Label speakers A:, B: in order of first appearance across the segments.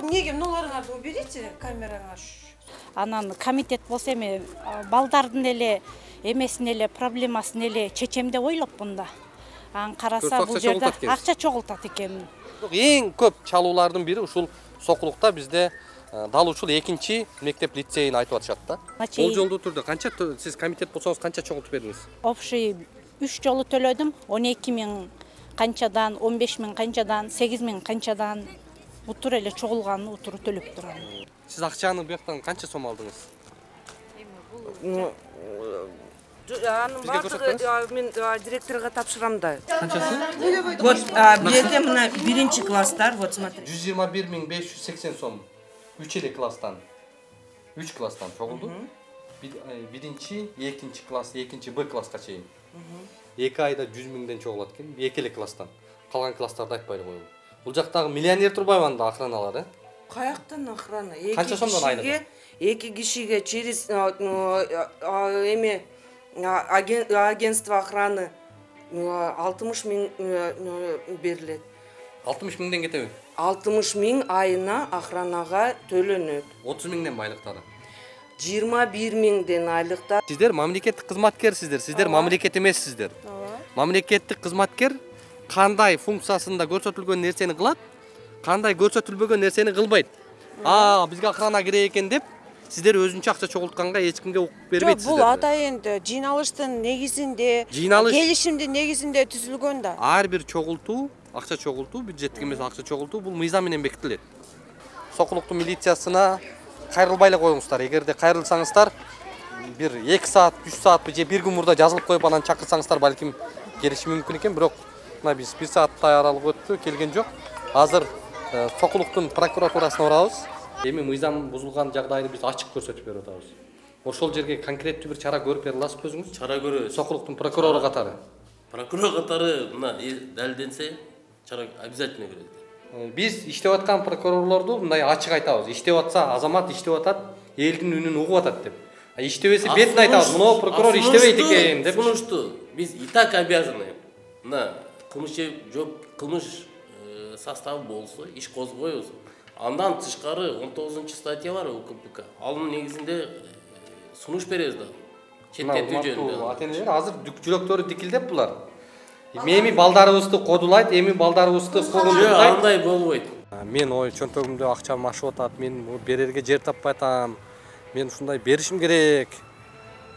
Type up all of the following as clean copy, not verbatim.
A: Неге мыналарыңарды уберите камераңа?
B: Анан комитет болсо эми балдардын эле эмесин эле проблемасын эле чечем деп ойлопмун да. Анан караса бул жерде акча чогултат экен.
C: Эң көп чалуулардын бири ушул Сокулукта бизде дал ушул 2-чи мектеп лицейин айтып атышат да. Бул жолдуу түрдө канча сиз комитет болсоңуз канча чогултуп бердиңиз?
B: Общий 3 жолу төлөдүм. 12 000 канчадан, 15 000 канчадан, 8 000 канчадан утур эле чогулган утуру төлөп турам.
C: Сиз акчаны бияктан канча сом алдыңыз?
D: Анын баардыгы мен директорго тапшырам да.
C: Канчасы?
D: Вот бизде мына 1-чи класстар, вот смотри.
C: 121 580 сом. 3 эле класстан. 3 класстан чогулду. 1-чи, 2-чи класс, 2-чи Б класска чейин. 2 айда 100 000ден чогулат экен. 2 эле класстан. Калган класстарды айтпайлы коелу. Бул жактагы миллионер турбайбы анда охраналары?
D: Каяктан охрана?
C: Канча сомдон айда?
D: 2 кишиге через эме агентство охраны 60 000 берилет.
C: 60 000ден кетеби?
D: 60 000 айына охранага төлөнөт.
C: 30 000ден байлыктары.
D: 21 000ден айлыктар.
C: Сиздер мамлекеттик кызматкерсиздер, сиздер мамлекет эмессиздер. Мамлекеттик кызматкер кандай функциясында көрсөтүлгөн нерсени кылат, кандай көрсөтүлбөгөн нерсени кылбайт. Бизге охрана керек экен деп сиздер өзүнчө акча чогултканга эч кимге укук бербейсиздер.
A: Бул атайын жыйналыштын негизинде, келишимдин негизинде түзүлгөн да.
C: Ар бир чогултуу, акча чогултуу, бюджеттик эмес акча чогултуу бул мыйзам менен бекитилет. Сокулуктун милициясына кайрылбай эле коюңуздар. Эгерде кайрылсаңыздар, бир 2 саат, 3 саат же 1 күн мурда жазылып коюп анан чакырсаңыздар балким келиши мүмкүн экен, бирок мына биз 1 сааттай аралык өттү, келген жок. Азыр Сокулуктун прокуратурасына барабыз. Эми мыйзам бузулган жагдайды биз ачык көрсөтүп берип атабыз. Ошол жерге конкреттүү бир чара көрүп бере аласызбы өзүңүз?
E: Чара көрөбүз.
C: Сокулуктун прокурору катары.
E: Прокурор катары мына далилденсе, чара обязательно көрөт.
C: Биз иштеп аткан прокурорлорду мындай ачык айтабыз. Иштеп атса, азамат иштеп атат, элдин үнүн угуп атат деп. Иштебесе бетин айтабыз. Мына прокурор иштебейт экен деп.
E: Сунушту биз и так обязаны. Мына кылмыш составы болсо, иш козгойбуз. Андан тышкары 19 статья бар УКМК. Анын негизинде сунуш беребиз да. Четтетүү жөнүндө.
C: Атенелер азыр жүрөктөрү дикилдеп булар. Эми балдарыбызды кодулайт, эми балдарыбызды куугунтайт.
E: Андай болбойт.
C: Мен чөнтөгүмдө акчам ашып атат, мен берерге жер таппай атам. Мен ушундай беришим керек.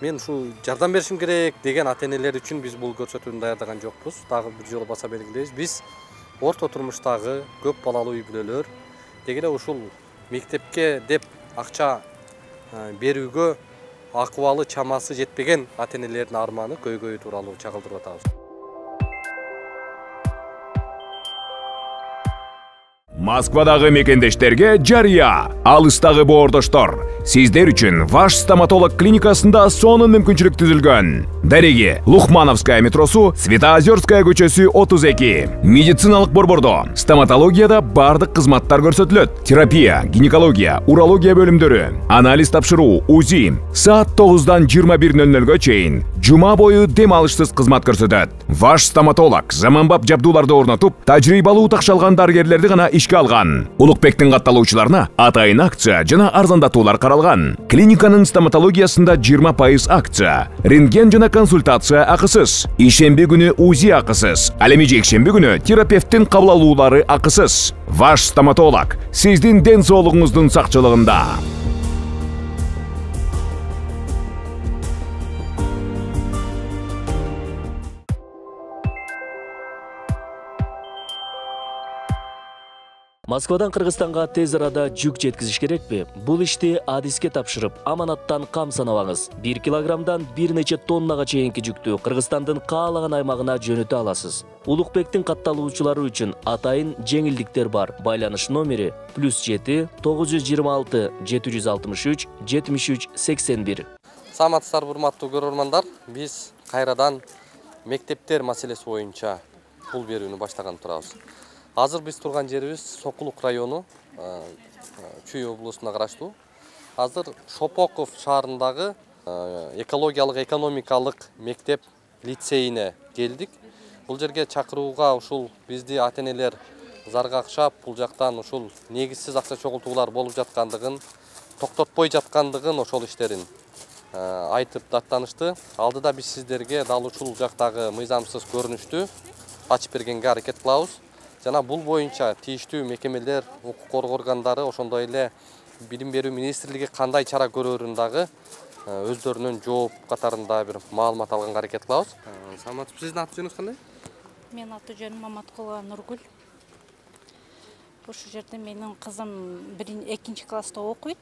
C: Мен ушу жардам беришим керек деген атенелер үчүн биз бул көрсөтүүнү даярдаган жокпуз. Дагы бир жолу баса белгилейбиз. Биз орто турмуштагы көп балалуу үй бүлөлөр дегеле ушул мектепке деп акча берүүгө акыбалы чамасы жетпеген ата-энелердин арманы көйгөйү тууралуу чагылдырып атабыз.
F: Москвадагы мекендештерге жарыя, алыстагы боордоштор. Сиздер үчүн Ваш стоматолог клиникасында сонун мүмкүнчүлүк түзүлгөн. Дареги Лухмановская метросу, Светоозерская көчөсү 32. Медициналык борбордо стоматологияда бардык кызматтар көрсөтүлөт. Терапия, гинекология, урология бөлүмдөрү, анализ тапшыруу, УЗИ. Саат 9-дан 21:00-гө чейин жума бою дем алышсыз кызмат көрсөтөт. Ваш стоматолог заманбап жабдууларды орнотуп, тажрыйбалуу такшалган дарыгерлерди гана ишке алган. Улукбектин катталуучуларына атайын акция жана арзандатуулар каралган. Клиниканын стоматологиясында 20% акция. Рентген жана консультация акысыз. Ишемби күнү УЗИ акысыз. Ал эми жекшемби күнү терапевттин кабыл алуулары акысыз. Ваш стоматолог сиздин ден соолугуңуздун сакчылыгында.
G: Москвадан Кыргызстанга тез арада жүк жеткизиш керекпи? Бул ишти адиске тапшырып, аманаттан кам санабаңыз. 1 килограммдан бир нече тоннага чейинки жүктү Кыргызстандын каалаган аймагына жөнөтө аласыз. Улукбектин катталуучулары үчүн атайын жеңилдиктер бар. Байланыш номери +7 926 763 73 81.
C: Саламатсыздар, урматтуу көрөрмандар. Биз кайрадан мектептер маселеси боюнча пул берүүнү баштаган турабыз. Азыр биз турган жерибиз Сокулук району, Чүй облусуна караштуу. Азыр Шопоков шаарындагы экологиялык экономикалык мектеп лицейине келдик. Бул жерге чакырууга ушул бизди ата-энелер заргакшап бул жактан ушул негизсиз акча чогултуулар болуп жаткандыгын, токтотпой жаткандыгын ошол иштерин айтып даттанышты. Алдыда биз сиздерге дал ушул жактагы мыйзамсыз көрүнүштү ачып бергенге аракет кылабыз. Жана бул боюнча тийиштүү мекемелер, укук коргоо органдары, ошондой эле Билим берүү министрлиги кандай чара көрөрүн дагы өздөрүнүн жооп катарында бир маалымат алганга аракет кылабыз. Саламатсызбы, сиздин аты жөнүңүз кандай?
B: Мен аты жөнүм Маматкулова Нургүл. Ошол жерде менин кызым 2 класста окуйт.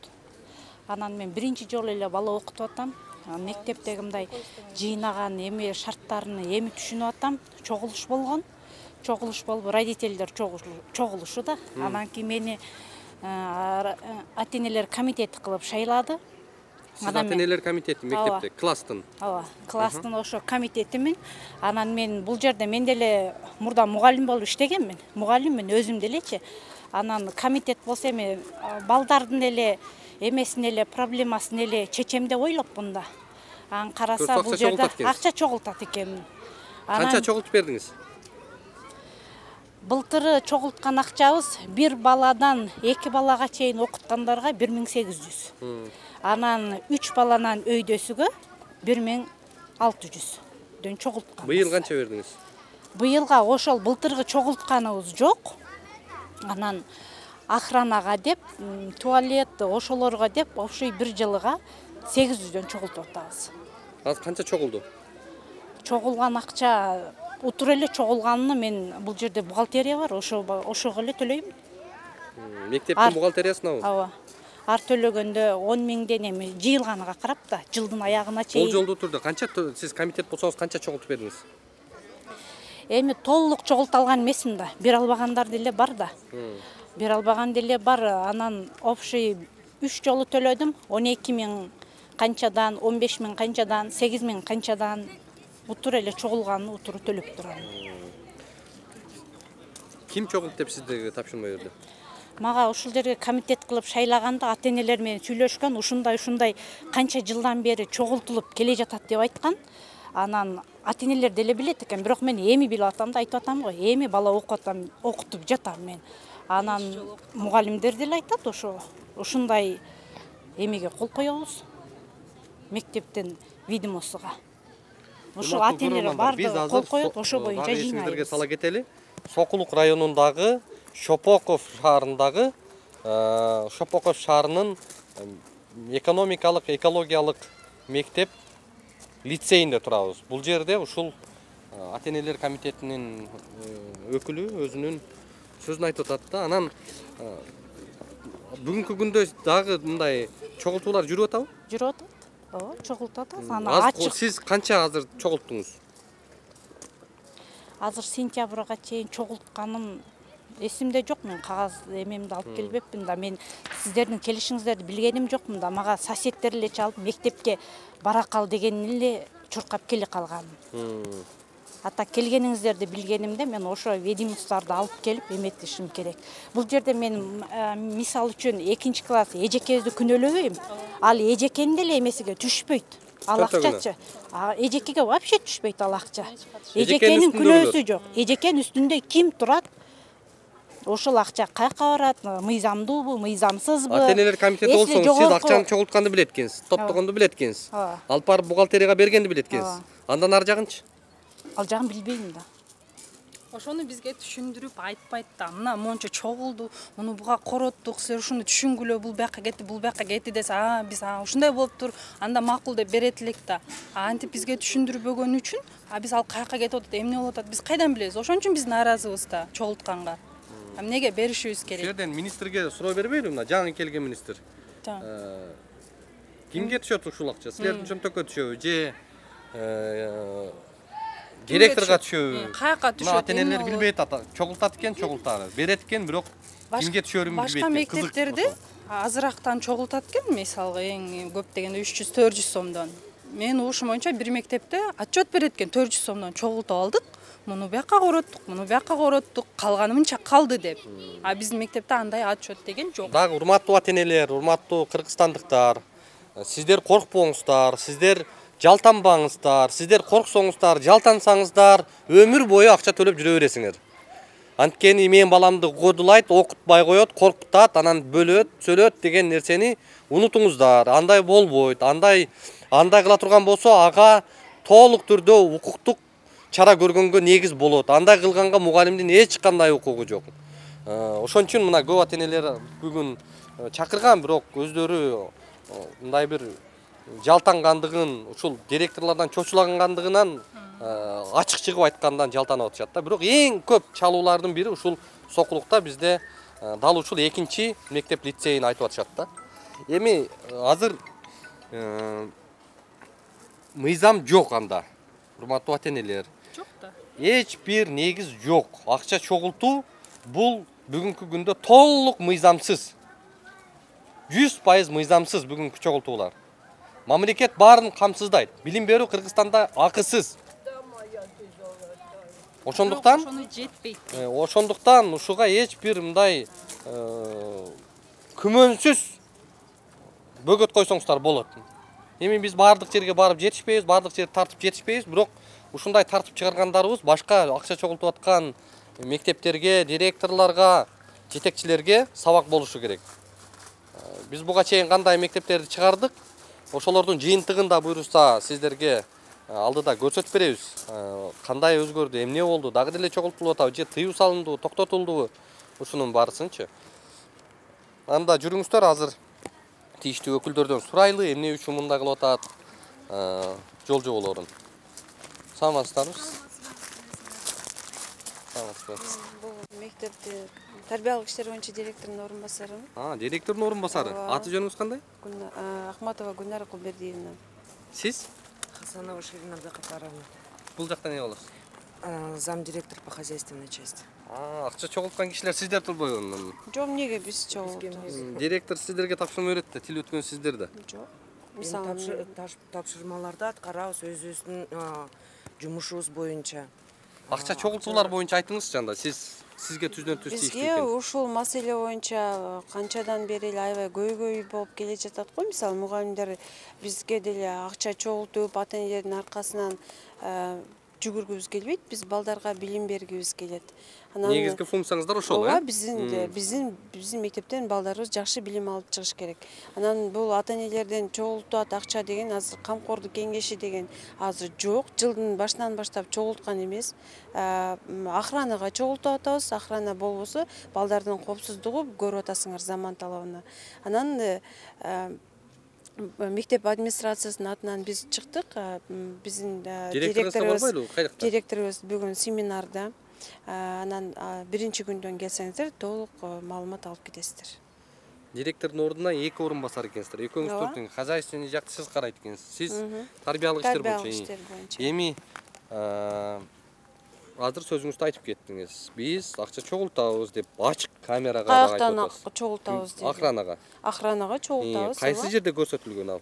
B: Анан мен 1-жолу эле бала окутуп атам. Мектептеги мындай жыйнаган эми шарттарын эми түшүнүп атам. Чогулуш болгон. Чогулуш болуп родителдер чогулушу да. Анан кийин мени ата-энелер комитети кылып шайлады.
C: Сиз ата-энелер комитети мектепте, класстын.
B: Ооба, класстын ошо комитетимин. Анан мен бул жерде мен деле мурда мугалим болуп иштегенмин. Мугалиммин өзүм делечи. Анан комитет болсо эми балдардын эле эмесин эле проблемасын эле чечем деп ойлопмун да. Анан караса бул жерде акча чогултат экенмин.
C: Канча чогултуп бердиңиз?
B: Былтыры чогулткан акчабыз бир баладан 2 балага чейин окуткандарга 1800. Анан 3 баланан өйдөсүгө 1600 дөн чогулткан.
C: Быйыл канча бердиңиз?
B: Быйылга ошол былтыргы чогултканыбыз жок. Анан охранага деп, туалет ошолорго деп, ошой бир жылыга 800дөн чогултуп атабыз.
C: Азыр канча чогулду?
B: Чогулган акча утур эле чогулганын мен бул жерде бухгалтерия бар, ошого эле төлөйм.
C: Мектептин бухгалтериясынабы?
B: Ооба. Ар төлөгөндө 10 миңден эми жыйылганга карап да, жылдын аягына чейин.
C: Болжолдуу турда канча сиз комитет болсоңуз канча чогултуп бердиңиз?
B: Эми толук чогулта алган эмесмин да, бир албагандар деле бар да. Бир албаган деле бар. Анан общий 3 жолу төлөдүм. 12 миң канчадан, 15 миң канчадан, 8 миң канчадан утур эле чогулганын утуру төлөп турам.
C: Ким чогулт деп сиздерге тапшырма берди?
B: Мага ушул жерге комитет кылып шайлаганда ата-энелер менен сүйлөшкөн, ушундай канча жылдан бери чогултулуп келе жатат деп айткан. Анан ата-энелер деле билет экен, бирок мен эми билип атам да айтып атам го, эми бала окутуп жатам мен. Анан мугалимдер деле айтат ушундай эмеге кол коебуз. Мектептин видимосуга. Ошо ата-энелер бардыгы кол коет, ошо боюнча жыйнайбыз.
C: Сала кетели. Сокулук районундагы Шопоков шаарындагы Шопоков шаарынын экономикалык, экологиялык мектеп лицейинде турабыз. Бул жерде ушул ата-энелер комитетинин өкүлү өзүнүн сөзүн айтып атат да. Анан бүгүнкү күндө дагы мындай чогултуулар жүрүп атабы?
B: Жүрүп атат. Ооба, чогултуп атабыз. Анан ачык.
C: Сиз канча азыр чогулттуңуз?
B: Азыр сентябрга чейин чогултканым эсимде жок. Мен кагаз эмемди алып келбеппин да. Мен сиздердин келишиңиздерди билгеним жокмун да. Мага соседтер эле чалып мектепке бара кал дегенин эле чуркап келе калганым. Ата келгениңиздерди билгенимде мен ошо ведомстволорду алып келип эметишим керек. Бул жерде мен мисал үчүн 2 класс эжекебизди күнөөлөбөйм. Ал эжекенин деле эмесиге түшпөйт. Ал акчачы. Эжекеге вообще түшпөйт ал акча. Эжекенин күнөөсү жок. Эжекенин үстүндө ким турат? Ошол акча каяка барат? Мыйзамдуубу, мыйзамсызбы?
C: Ата-энелер комитети болсоңуз, сиз акчаны чогултканды билет экенсиз, топтогонду билет экенсиз. Алып барып бухгалтерияга бергенди билет экенсиз. Андан ар жагынчы?
B: Ал жагын билбейм да.
H: Ошону бизге түшүндүрүп айтпайт да. Мына монча чогулду, муну буга короттук, силер ушуну түшүнгүлө, бул бияка кетти десе, биз ушундай болуптур, анда макул деп берет элек да. Антип бизге түшүндүрбөгөн үчүн, биз ал каяка кетип атат, эмне болуп атат, биз кайдан билебиз? Ошон үчүн биз нааразыбыз да чогултканга. Эмнеге беришибиз керек?
C: Силерден министрге суроо бербейби мына жаңы келген министр? Кимге түшөт ушул акча? Силердин чөнтөккө түшөбү же директорго түшөбү?
H: Каяка түшөт?
C: Ата-энелер билбейт ата. Чогултат экен, чогултары. Берет экен, бирок кимге түшөрүн билбейт.
H: Башка мектептерде азырактан чогултат экен, мисалга эң көп дегенде 300-400 сомдон. Мен ушум боюнча бир мектепте отчет берет экен, 400 сомдон чогултуп алдык. Муну бияка короттук, калганы мынча калды деп. Биздин мектепте андай отчет деген жок.
C: Дагы урматтуу ата-энелер, урматтуу кыргызстандыктар, сиздер коркпоңуздар, сиздер жалтанбаңыздар, сиздер корксоңуздар, жалтансаңыздар, өмүр бою акча төлөп жүрө бересиңер. Анткени мен баламды кодулайт, окутпай коет, коркутат, анан бөлөт, сөйлөт деген нерсени унутуңуздар. Андай болбойт. Андай кыла турган болсо ага толук түрдө укуктук чара көргөнгө негиз болот. Андай кылганга мугалимдин эч кандай укугу жок. Ошон үчүн мына көп ата-энелер бүгүн чакырган, бирок өздөрү мындай бир жалтангандыгын, ушул директорлордон чочулагандыгынан ачык чыгып айткандан жалтанып атышат да. Бирок эң көп чалуулардын бири ушул Сокулукта бизде дал ушул 2-чи мектеп лицейин айтып атышат да. Эми азыр мыйзам жок анда. Урматтуу ата-энелер.
H: Жок да.
C: Эч бир негиз жок. Акча чогултуу бул бүгүнкү күндө толук мыйзамсыз. 100% мыйзамсыз бүгүнкү чогултуулар. Мамлекет баарын камсыздайт. Билим берүү Кыргызстанда акысыз. Ошондуктан ушуга эч бир мындай күмөнсүз бөгөт койсоңуздар болот. Эми биз баардык жерге барып жетишпейбиз, баардык жерди тартып жетишпейбиз, бирок ушундай тартып чыгаргандарыбыз башка акча чогултуп аткан мектептерге, директорлорго, жетекчилерге сабак болушу керек. Биз буга чейин кандай мектептерди чыгардык, ошолордун жыйынтыгын да буйруса сиздерге алдыда көрсөтүп беребиз. Кандай өзгөрдү, эмне болду, дагы деле чогултулуп атабы же тыюу салындыбы, токтотулдубу, ушунун баарысынчы. Анда жүрүңүздөр, азыр тийиштүү өкүлдөрдөн сурайлы, эмне үчүн мындай кылып атат жол жоболорун. Саламатсыздарбы? Саламатсызбы?
A: Бул мектепте тарбиялык иштер боюнча директордун орун басары.
C: Директордун орун басары. Аты жөнүңүз кандай?
A: Ахматова Гүлнара Кулбердиевна.
C: Сиз?
D: Хасанова Ширина Абдыкапаровна.
C: Бул жакта эмне болосуз?
D: Замдиректор по хозяйственной части.
C: Акча чогулткан кишилер сиздер турбойбу?
A: Жок, эмнеге биз чогултабыз?
C: Директор сиздерге тапшырма берет да, тил өткөн сиздер да.
A: Жок.
D: Тапшырмаларды аткарабыз өзүбүздүн жумушубуз боюнча.
C: Акча чогултуулар боюнча айтыңызчы анда, сизге түздөн түз тийиштүү
A: Бизге ушул маселе боюнча канчадан бери эле аябай көйгөй болуп келе жатат го. Мисалы мугалимдер бизге деле акча чогултуп, ата-энелердин аркасынан жүгүргүбүз келбейт. Биз балдарга билим бергибиз келет.
C: Негизги функцияңыздар ошол,
A: ооба, биздин мектептен балдарыбыз жакшы билим алып чыгыш керек. Анан бул ата-энелерден чогултат акча деген азыр камкордук кеңеши деген азыр жок. Жылдын башынан баштап чогулткан эмес. Охранага чогултуп атабыз. Охрана болбосо балдардын коопсуздугу көрүп атасыңар заман талабына. Анан мектеп администрациясынын атынан биз чыктык. Биздин директорубуз бүгүн семинарда. Анан биринчи күндөн келсеңиздер толук маалымат алып кетесиздер.
C: Директордун ордуна 2 орун басар экенсиздер. Экөөңүздөрдүн хозяйственный жакты сиз карайт экенсиз. Сиз тарбиялык иштер боюнча. Эми азыр сөзүңүздү айтып кеттиңиз. Биз акча чогултабыз деп ачык камерага айтып атасыз.
A: Каяктан чогултабыз деп.
C: Охранага
A: чогултабыз.
C: Кайсы жерде көрсөтүлгөн ал?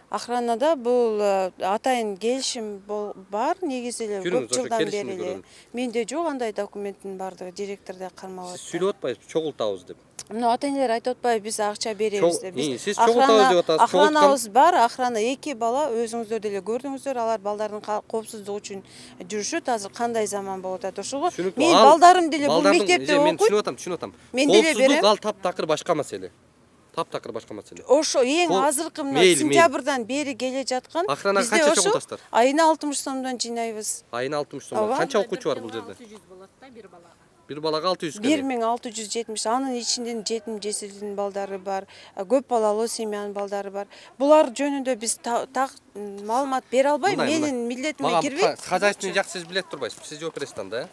A: Охранада бул атайын келишим бар, негизи эле көп жылдан бери эле. Менде жок андай документтин бардыгы, директорда кармалып атат.
C: Сиз сүйлөп атпайсызбы, чогултабыз деп?
A: Мына ата-энелер айтып атпайбы, биз акча беребиз деп.
C: Сиз чогултабыз деп атасыз.
A: Охранабыз бар, охрана 2 бала, өзүңүздөр деле көрдүңүздөр, алар балдардын коопсуздугу үчүн жүрүшөт. Азыр кандай заман болуп атат ошого. Мен балдарым деле бул мектепте окуйт.
C: Мен түшүнүп атам.
A: Мен деле берем.
C: Коопсуздук ал таптакыр башка маселе. Таптакыр башка маселе.
A: Ошо эң азыркы мына сентябрдан бери келе жаткан.
C: Охранага канча чогултасыздар?
A: Айына 60 сомдон жыйнайбыз.
C: Айына 60 сомдон. Канча окуучу бар бул жерде?
H: 600 болот да бир балага.
C: Бир балага 600
A: кene. 1670. Анын ичинде жетим жесирдин балдары бар, көп балалуу семьянын балдары бар. Булар жөнүндө биз так маалымат бере албайм. Менин милдетиме кирбейт.
C: Хозяйственный жак сиз билет турбайсызбы? Сиз жооп бересиз анда, э?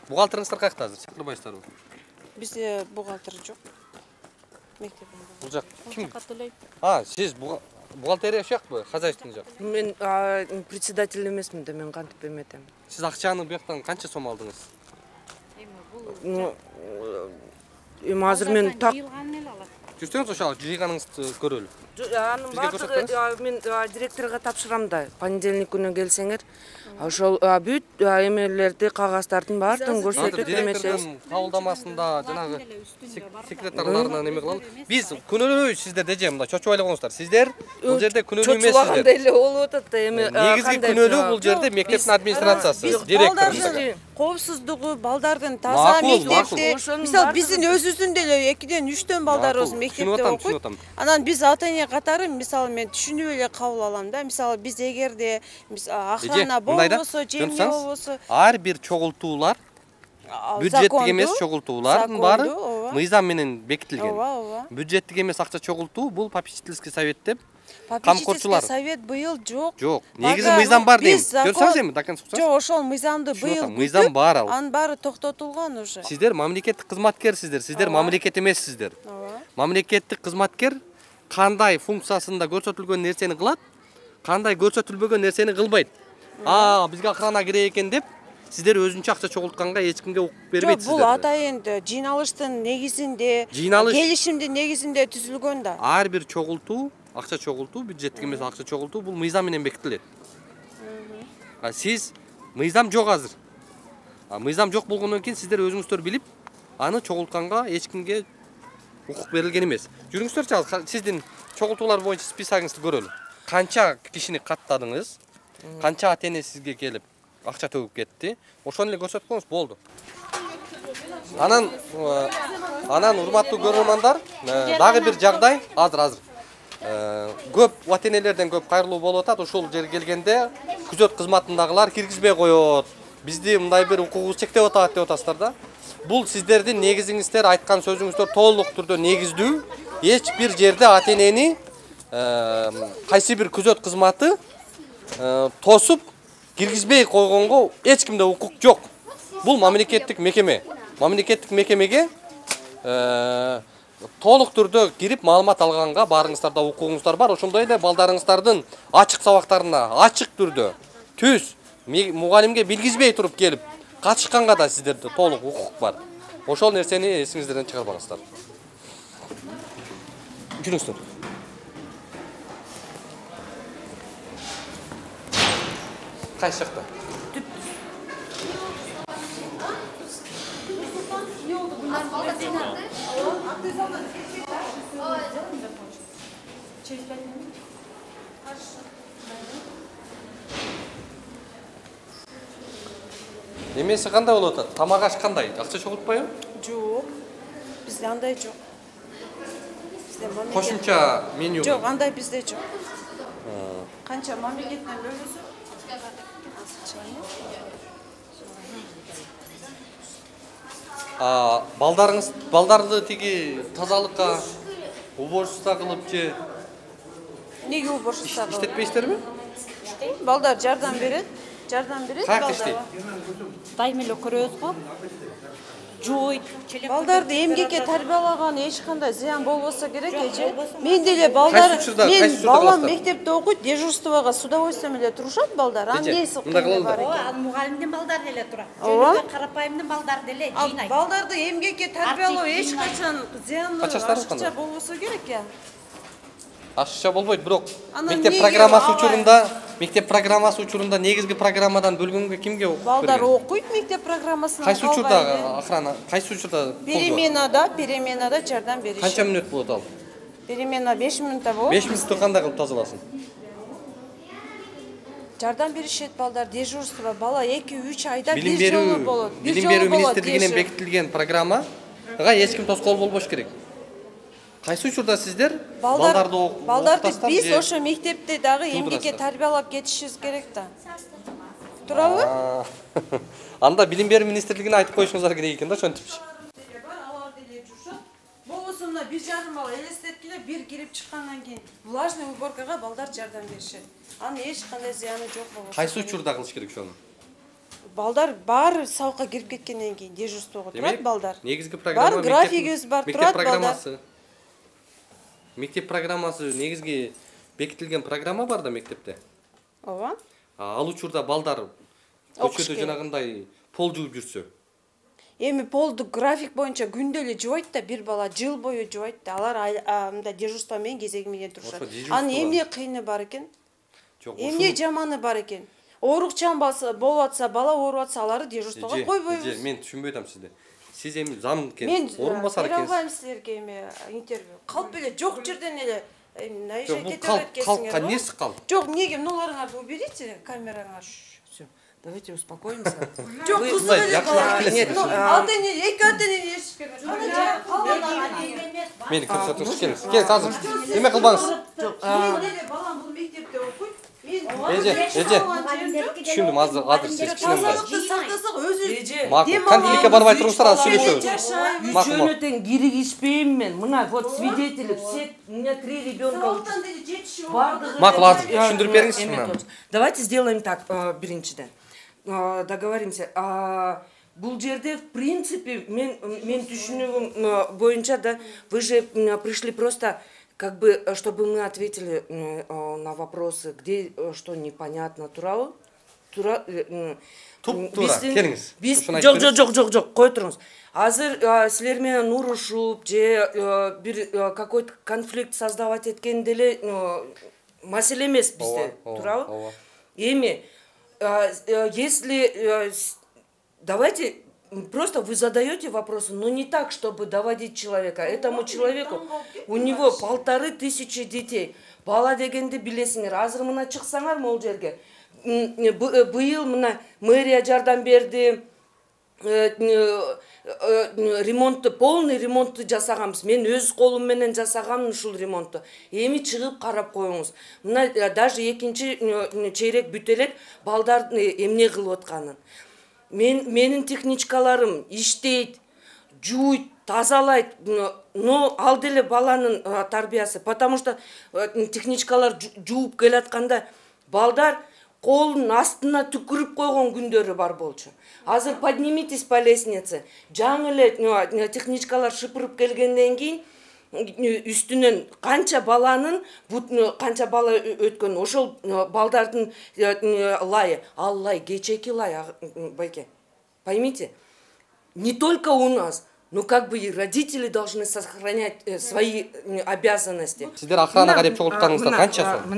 C: Бухгалтериңиздар каякта азыр? Чакырбайсыздарбы?
A: Бизде бухгалтер жок. Мектебинде.
C: Бул жак ким?
B: Каттылай.
C: Сиз бухгалтерия жакпы? Хозяйственный жак.
D: Мен председатель эмесмин да, мен кантип эметем.
C: Сиз акчаны бияктан канча сом алдыңыз?
D: Эми азыр мен так
C: жүрсөңүз ошо жыйганыңызды көрөлү.
D: Анын
C: Бизге көрсөтпөңүз.
D: баардыгы мен директорго тапшырам да. Понедельник күнү келсеңер. Ошол бүт эмелерди, кагаздардын баардыгын көрсөтүп
C: Директордун кабылдамасында жанагы секретарларына неме кылалы. Биз күнөөлөй сиздерде же мындай чочуп айлабаңыздар. Сиздер бул жерде күнөөлүү эмессиздер.
D: чочулагандай эле болуп атат да эми.
C: Негизги күнөөлүү бул жерде мектептин администрациясы, директор.
A: Коопсуздугу, балдардын таза мектепте, мисалы биздин өзүбүздүн деле 2ден 3төн балдарыбыз мектепте окуйт. Анан биз ата эне катары, мисалы мен түшүнүп эле кабыл алам да. Мисалы биз эгерде охрана болбосо, жемге болбосо,
C: ар бир чогултуулар, бюджеттик эмес чогултуулардын баары мыйзам менен бекитилген. Бюджеттик эмес акча чогултуу бул попечительский совет деп
A: Попечительский совет быйыл жок.
C: Жок. Негизи мыйзам бар дейм. Көрсөңүз эми дакан суксаңыз.
A: Жок, ошол мыйзамды быйыл
C: мыйзам бар ал.
A: Анын баары токтотулган уже.
C: Сиздер мамлекеттик кызматкерсиздер. Сиздер мамлекет эмессиздер. Мамлекеттик кызматкер кандай функциясында көрсөтүлгөн нерсени кылат, кандай көрсөтүлбөгөн нерсени кылбайт. Бизге охрана керек экен деп сиздер өзүнчө акча чогултканга эч кимге укук бербейсиздер.
A: Бул атайын жыйналыштын негизинде, келишимдин негизинде түзүлгөн да.
C: Ар бир чогултуу, акча чогултуу, бюджеттик эмес акча чогултуу бул мыйзам менен бекитилет. Сиз мыйзам жок азыр. Мыйзам жок болгондон кийин сиздер өзүңүздөр билип, аны чогултканга эч кимге укук берилген эмес. Жүрүңүздөрчү ал сиздин чогултуулар боюнча списогуңузду көрөлү. Канча кишини каттадыңыз? Канча ата эне сизге келип акча төгүп кетти? Ошону эле көрсөткөнүз болду. Анан урматтуу көрөрмандар, дагы бир жагдай азыр көп ата энелерден көп кайрылуу болуп атат. Ушул жерге келгенде күзөт кызматындагылар киргизбей коет. Бизди мындай бир укугубуз чектеп атат деп атасыздар да. Бул сиздердин негизиңиздер, айткан сөзүңүздөр толук түрдө негиздүү. Эч бир жерде ата энени кайсы бир күзөт кызматы тосуп киргизбей койгонго эч кимде укук жок. Бул мамлекеттик мекеме. Мамлекеттик мекемеге толук түрдө кирип маалымат алганга баарыңыздарда укугуңуздар бар. Ошондой эле балдарыңыздардын ачык сабактарына ачык түрдө түз мугалимге билгизбей туруп келип катышканга да сиздерде толук укук бар. Ошол нерсени эсиңизден чыгарбаңыздар. Жүрүңүздөр. Кайсы жакта? Эмеси кандай болуп атат? Тамак аш кандай? Акча чогултпайбы?
A: Жок. Бизде андай жок. Бизде мамлекет.
C: Кошумча меню.
A: Жок, андай бизде жок. Канча мамлекеттен бөлөсө?
C: Балдарды тиги тазалыкка уборщица кылып же
A: Неге уборщица кылып?
C: иштетпейсиздерби?
A: Балдар жардам берет
C: Каяк иштейт?
B: Дайым эле көрөбүз го. Жууйт,
A: балдарды эмгекке тарбиялаган эч кандай зыян болбосо керек эже. Мен деле балдар, мен балам мектепте окуйт, дежурствого с удовольствием эле турушат балдар. Анын несі кыйыны бар экен?
B: Ал мугалимдин балдары деле турат. Жөнөкөй карапайымдын балдары деле жыйнайт.
A: Балдарды эмгекке тарбиялоо эч качан зыяндуу ашыкча болбосо керек я.
C: Ашыкча болбойт, бирок мектеп программасы учурунда негизги программадан бөлгөнгө кимге укук берген?
A: Балдар окуйт мектеп программасынан.
C: Кайсы учурда охрана, кайсы учурда?
A: Переменада жардам беришет.
C: Канча мүнөт болот ал?
A: Перемена 5 мүнөттө болот.
C: 5 мүнөттө кандай кылып тазаласын?
A: Жардам беришет балдар, дежурство, бала 2-3 айда
C: бир
A: бир жолу болот.
C: Билим берүү министрлигинен бекитилген программага эч ким тоскоол болбош керек. Кайсы учурда сиздер
A: балдарды биз ошо мектепте дагы эмгекке тарбиялап кетишибиз керек да. Турабы?
C: Анда билим берүү министрлигине айтып коюшуңуздар керек экен да, ошентипчи.
A: Алар деле жушат. Болбосо мына 1,5 бала элестеткиле бир кирип чыккандан кийин влажный уборкага балдар жардам беришет. Анын эч кандай зыяны жок болот.
C: Кайсы учурда кылыш керек ошону?
A: Балдар баары сабакка кирип кеткенден кийин дежурствого турат балдар.
C: Негизги программа
A: бар графигибиз бар, турат балдар.
C: Мектеп программасы негизги бекитилген программа бар да мектепте.
A: Ооба.
C: Ал учурда балдар көчөдө жанагындай пол жууп жүрсө.
A: эми полдук график боюнча күндө эле жубайт да, бир бала жыл бою жубайт да. Алар мындай дежурство менен кезеги менен турушат. Анын эмне кыйыны бар экен? Эмне жаманы бар экен? Оорукчан болуп атса, бала ооруп атса, аларды дежурствого койбойбуз.
C: Мен түшүнбөй атам сизди. Сиз эми зам экен, орун басар экенсиз.
A: Мен албайм силерге эми интервью. Калп эле жок жерден эле наезжать
C: кетип кетесиңер. Калпка эмнеси калп?
A: Жок, неге мыналарыңарды уберите камераңар.
D: Давайте успокоимся.
A: Жок, кызык эле бала. Нет, эки ата-эне ешишкен.
C: Мени көрсөтүңүз, келиңиз азыр. Эме кылбаңыз.
A: Мен деле балам бул мектепте окуйт.
C: Эже, түшүндүм, азыр сиз түшүнөм.
A: Тазалыкты сактасак өзү.
C: Макул, конфликтке барбай туруңуздар, азыр сүйлөшөбүз.
D: Учөнөтөн киригишпейм мен. Мына вот свидетели, все, у меня 3 ребенка.
C: Макул, азыр түшүндүрүп бериңизчи.
D: Давайте сделаем так, биринчиден. Договоримся. Бул жерде, в принципе, мен түшүнүгүм боюнча да, вы же пришли просто, как бы, чтобы мы ответили на вопросы, где что непонятно, туурабы? Тура,
C: келиңиз.
D: Жок, кой туруңуз. Азыр силер менен урушуп же бир какой-то конфликт создавать эткен деле маселе эмес бизде, туурабы? Эми если давайте просто вы задаете вопросы, но не так, чтобы доводить человека. Этому человеку, у него 1500 детей. Бала дегенди билесиңер. Азыр мына чыксаңар могул жерге. Быйыл мына мэрия жардам берди. Ремонтты, полный ремонтты жасаганбыз. Мен өз колум менен жасагам ушул ремонтты. Эми чыгып карап коюңуз. Мына даже экинчи чейрек бүтө элек балдар эмне кылып атканын. Менин техничкаларым иштейт, жууйт, тазалайт, но ал деле баланын тарбиясы. Потому что техничкалар жууп келатканда балдар колун астына түкүрүп койгон күндөрү бар болчу. Азыр поднимитесь по лестнице. Жаңы эле техничкалар шыпырып келгенден кийин үстүнөн канча баланын, канча бала өткөн, ошол балдардын лайы, ал лай, кечеки лай, байке. Поймите, не только у нас, но как бы и родители должны сохранять свои обязанности.
C: Сиздер охранага деп чогултканыңыздар канча сом?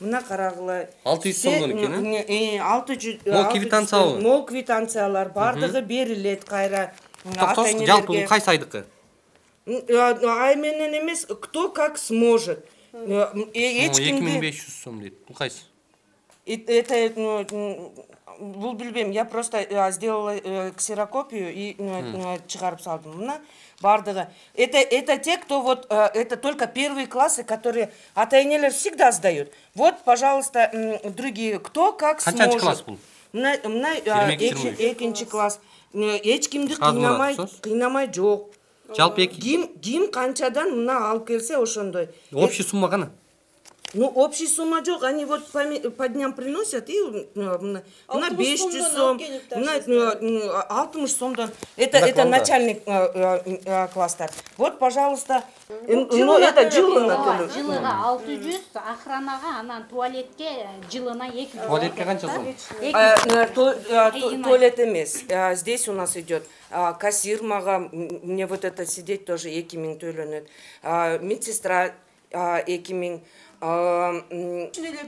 D: Мына карагыла.
C: 600 сомдон экен,
D: 600.
C: Мол квитанциялы.
D: Мол квитанциялар бардыгы берилет кайра.
C: Жалпы кайсы айдыкы?
D: Ай менен эмес, кто как сможет.
C: 2500 сом дейт. Бул кайсы?
D: Это бул билбейм, я просто сделала ксерокопию и чыгарып салдым. Мына бардыгы. Это те, кто вот, это только первые классы, которые ата-энелер всегда сдают. Вот, пожалуйста, другие, кто как сможет.
C: Канчанчы класс бул?
D: Мына экинчи класс. Эч кимди кыйнамай жок.
C: Жалпы
D: ким канчадан мына алып келсе ошондой.
C: Общий сумма кана?
D: Ну, общий сумма жок, они вот по дням приносят, и на 500 сом, на 60 сомдан. Это начальник класстар. Вот, пожалуйста, ну, это жылына.
B: Жылыга 600, охранага, анан туалетке жылына 200.
C: Туалетке канча сом?
D: Туалет эмес. Здесь у нас идет кассир мага, мне вот это сидеть тоже 2000 төлөнөт. Медсестра 2000.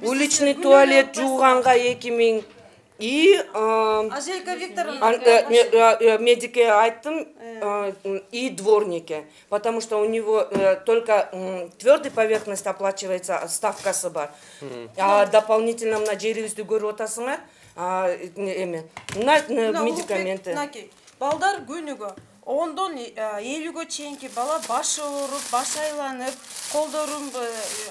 D: Уличный туалет жууганга 2000. И
A: Ажелька Викторовна
D: медике айттым, и дворнике, потому что у него только твердой поверхность оплачивается, ставкасы бар. А дополнительно на жерибизди көрүп атасыңар, на медикаменты.
A: Балдар күнүгө 10-дон 50-гө чейинки бала башы ооруп, баш айланып, колдорум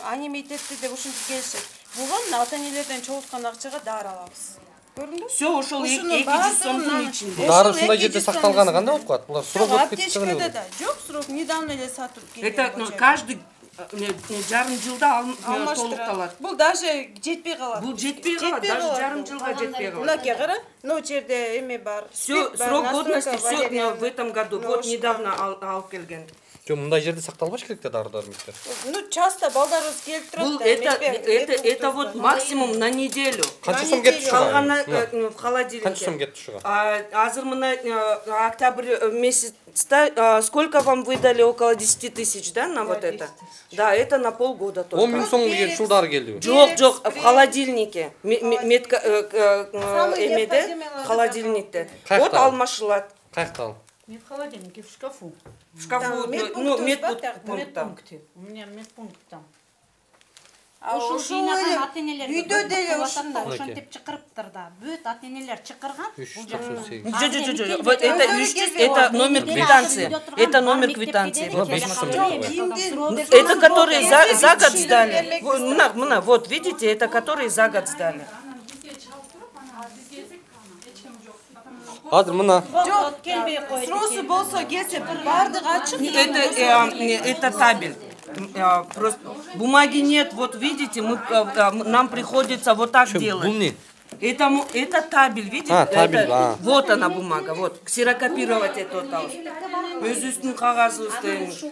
A: анимейт этти деп ушинтип келишет. Буга ата-энелерден чогулткан акчага дары алабыз. Көрдүңбү?
D: Все, ошол 200 сомдун ичинде.
C: Дары ушундай жерде сакталганы кандай болуп калат? Булар срок өтүп кетти.
A: Жок, срок недавно эле сатылып келген.
D: Это каждый жарым жылда толукталат.
A: Бул даже жетпей калат.
D: Бул жетпей калат, даже жарым жылга жетпей калат.
A: Мынакей кара, но жерде эме бар.
D: Все, срок годности все в этом году. Вот недавно алып келген.
C: Жок, мындай жерде сакталбаш керек да дары-дармектер.
A: Ну, часто балдарыбыз келип турат
D: Бул
A: да.
D: это вот максимум на неделю.
C: Канча сом кетти ушуга?
D: Калганы в холодильнике.
C: Канча сом кетти ушуга?
D: Азыр мына октябрь месяцта сколько вам выдали? Около 10 тысяч, да, на вот это? Да, это на полгода
C: 10
D: только.
C: миң сомго келип ушул дары келдиби?
D: Жок, в холодильнике. Метка эмеде, холодильникте. Вот алмашылат.
C: Каякта ал?
B: Не в холодильнике, в шкафу.
D: В шкафу, ну, медпунктта.
B: У меня медпункт там.
A: Ошол
B: жыйнаган ата-энелер
A: үйдө деле ушундай.
B: ошентип чакырыптыр да. Бүт ата-энелер чакырган.
C: 398.
D: Жо, вот это 300, это номер квитанции. Это номер квитанции. Это которые за год сдали. Мына, вот, видите, это которые за год сдали.
C: Азыр мына
B: Жок, келбей койду.
A: Сросы болсо келсе бардыгы ачык.
D: Это табель. Просто бумаги нет, вот видите, нам приходится вот так
C: бул
D: делать.
C: эмне?
D: Это табель, видите?
C: Табель,
D: Вот она бумага, вот. Ксерокопировать это вот так. Өзүбүздүн кагазыбыз деймиз.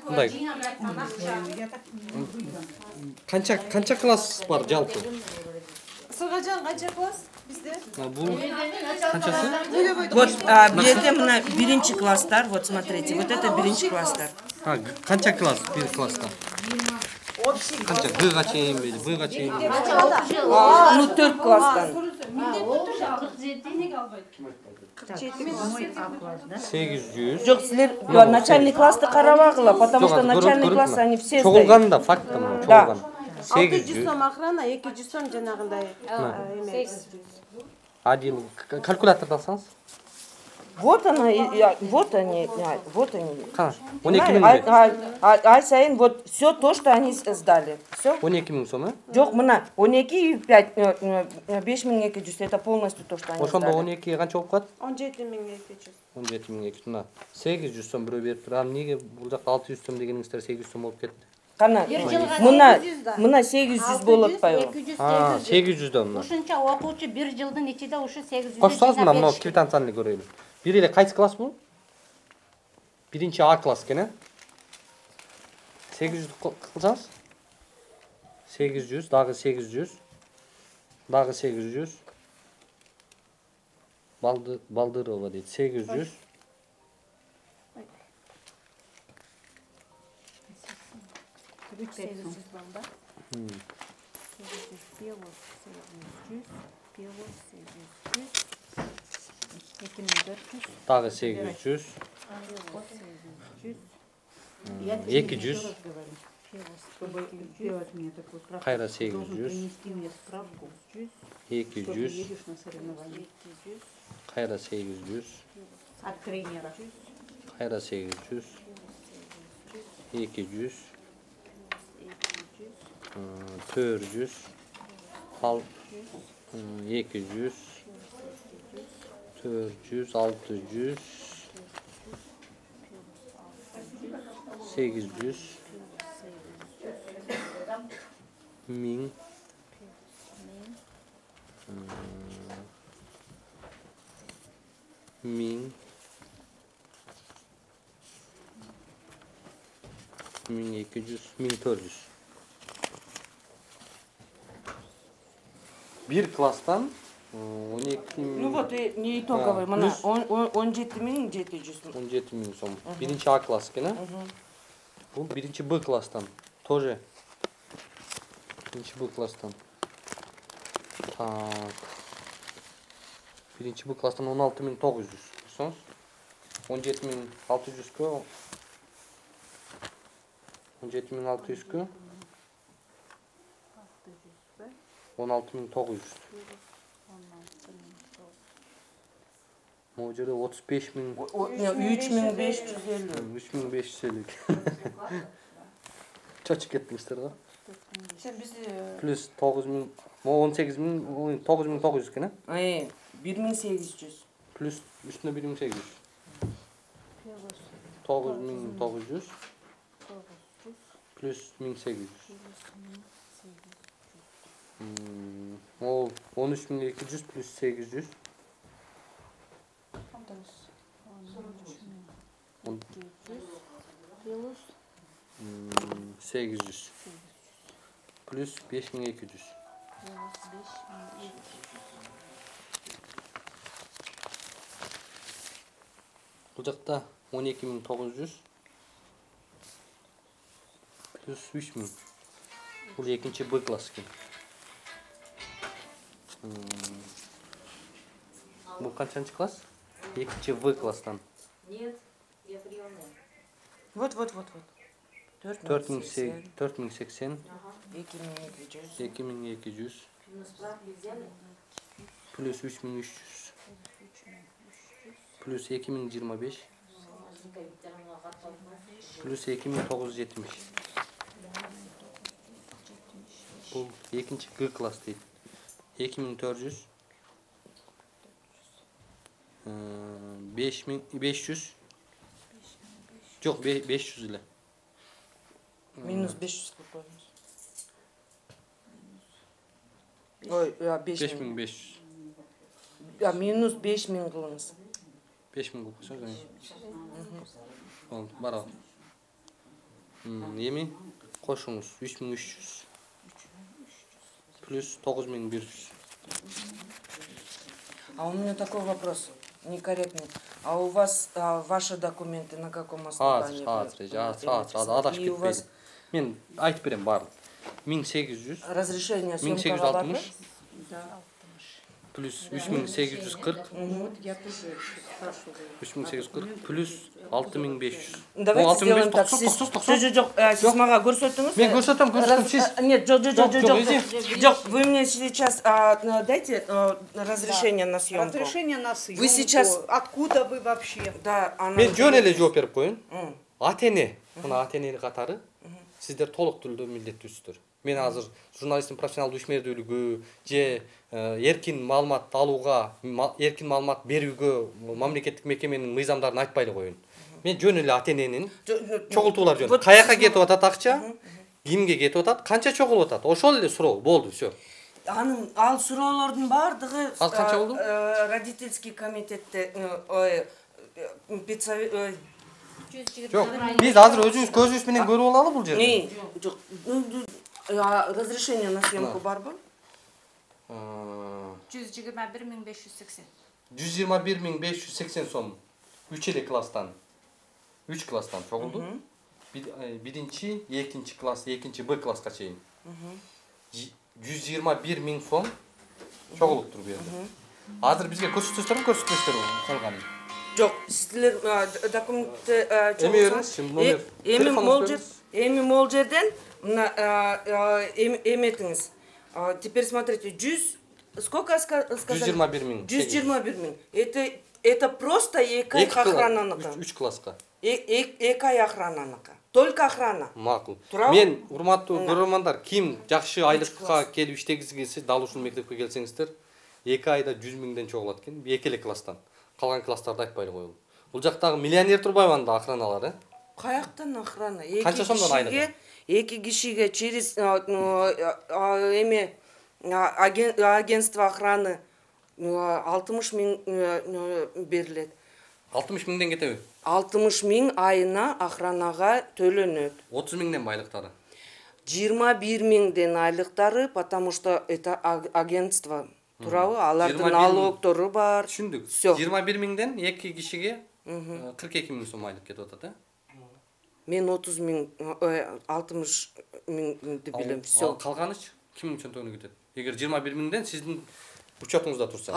C: Мындай. Канча класс бар жалпы?
A: Сыргажан канча класс бизде?
C: Бул канчасы?
D: Вот, бизде мына биринчи класстар, вот смотрите, вот это биринчи класстар.
C: Канча класс бир класста? Канча Б-га чейинби, Б-га чейинби?
D: Ну, 4 класстан.
C: 800.
D: Жок, силер начальный классты карабагыла, потому что начальный классы они все сдают.
C: Чогулган да фактым, чогулган.
A: 600 сом акырана, 200 сом жанагындай эме.
C: Один калькуляторду алсаңыз?
D: Вот она, вот они.
C: Кана? 12 миң.
D: Ай сайын вот все то, что они сдали. Все.
C: 12 миң сом,
D: Жок, мына 12,5, 5200, это полностью то, что они
C: Ошондо
D: сдали.
C: 12 канча болуп калат?
A: 17200.
C: 17200 мына 800 сом бирөө берип тур. Эмнеге бул жакта 600 сом дегениңиздер 800 сом болуп кетти?
D: Кана, мына 800 болуп атпайбы?
C: 800 мына.
B: Ушунча окуучу бир жылдын ичинде ушу 800.
C: Кошсаңыз мына мына квитанцияны көрөлү. Бир эле кайсы класс бул? Биринчи А класс экен, э? 800 кылсаңыз? 800, дагы 800. Дагы 800. Балдырова дейт. 800. Дагы 800. 200. Кайра 800. 200. Кайра 800. Кайра 800. 200. 400. Ал 200. 400, 600. 800. 1000. 1000. 1200, 1400. Bir класстан 12 миң.
D: Ну вот не итоговый, мына 17700.
C: 17 миң сом. Биринчи А класс экен, бул биринчи Б класстан. Тоже. Биринчи Б класстан. Так. Биринчи Б класстан 16900. Көрсөңүз. 17600-кө 17600-кө 16900. Могу жерде 35 миң.
D: 3550.
C: 3550. Чочуп кеттиңиздер го. Плюс 9000, 18000, 9900 экен,
D: 1800.
C: Плюс үстүнө 1800. 9900. Плюс 1800. Ол 13200 плюс 800. 800 плюс 5200. Бұл жақта 12900 плюс 3000. Бұл екінші Б класс екен. Бұл қаншаншы класс? Екінші В класстан.
D: Нет, я приемная. Вот.
C: 4080,
D: 2200.
C: 2200 плюс 3300 плюс 2025 плюс 2970. Бұл екінші Г класс дейді. 2400 500 жоқ 500 ile.
D: Минус 500 қылып қойыңыз. Ой, 5000.
C: 5500.
D: Минус 5000 қылыңыз.
C: 5000 қылып қойсаңыз. Ол бара. Еми қосыңыз 3300 плюс 9100.
D: А у меня такой вопрос, некорректный. А у вас ваши документы на каком основании?
C: Адашып кетпейді. Мен айтып берем барлық. 1800.
D: Разрешение съемкаға бар ма?
C: Плюс 3840. 3840 плюс 6500.
D: Давайте сделаем так. Жоқ, сіз маға көрсөттіңіз?
C: Мен көрсөтем, сіз.
D: Нет, жоқ. Вы мне сейчас дайте разрешение на съемку.
I: Разрешение на съемку.
D: Вы сейчас...
I: Откуда вы вообще?
D: Да,
C: Мен жөн эле жооп берип коеюн. АТН, мына АТН катары сиздер толук түрдө милдеттүүсүздөр. Мен азыр журналисттин профессионалдуу ишмердүүлүгү же эркин маалымат алууга, эркин маалымат берүүгө мамлекеттик мекеменин мыйзамдарын айтпай эле коеюн. Мен жөн эле АТНнин чогултуулар жөн. Каяка кетип атат акча, кимге кетип атат, канча чогулуп атат. Ошол эле суроо болду, всё.
D: Ал суроолордун баардыгы
C: Ал канча болду?
D: Родительский комитетте
C: Жок, биз азыр өзүбүз көзүбүз менен көрүп алалы бул жерде.
D: Жок. Разрешение на съемку барбы?
B: 121.580.
C: 121.580 сом. 3 эле класстан. 3 класстан чогулду. Биринчи, экинчи класс, экинчи Б класска чейин. 121 миң сом чогулуптур бу жерде. Азыр бизге көрсөтөсүздөрбү, көрсөтпөйсүздөрбү калганын?
D: Жоқ, сіздер документті чоғылсаңыз, эми мол жерден эметіңіз. Теперь смотрите, 100, сколько сказали?
C: 121 миң.
D: 121 миң. Это просто екі ай охрананыкі.
C: 3 класска.
D: Екі ай охрананыкі. Только охрана.
C: Макул. Мен, урматтуу көрөрмандар, ким жакшы айлыкка келип иштегиси дал ушул мектепке келсеңиздер, 2 айда 100 миңден чогулат экен, 2 эле класстан. Калган класстарды айтпай коелу. Бул жактагы миллионер Турбаеванын да охраналары.
D: Каяктан охрана?
C: Канча сомдон айлыгы?
D: 2 кишиге через агентство охраны 60 миң берилет.
C: 60 миңден кетеби?
D: 60 миң айына охранага төлөнөт.
C: 30 миңден айлыктары?
D: 21 миңден айлыктары, потому что это агентство. Туурабы? Алардын налогтору бар.
C: Түшүндүк. 21 миңден 2 кишиге 42 миң сом айлык кетип атат,
D: Мен 30 миң, 60 миңди билем, всё.
C: Калганыч кимдин чөнтөгүнө кетет? Эгер 21 миңден сиздин учетуңузда турса.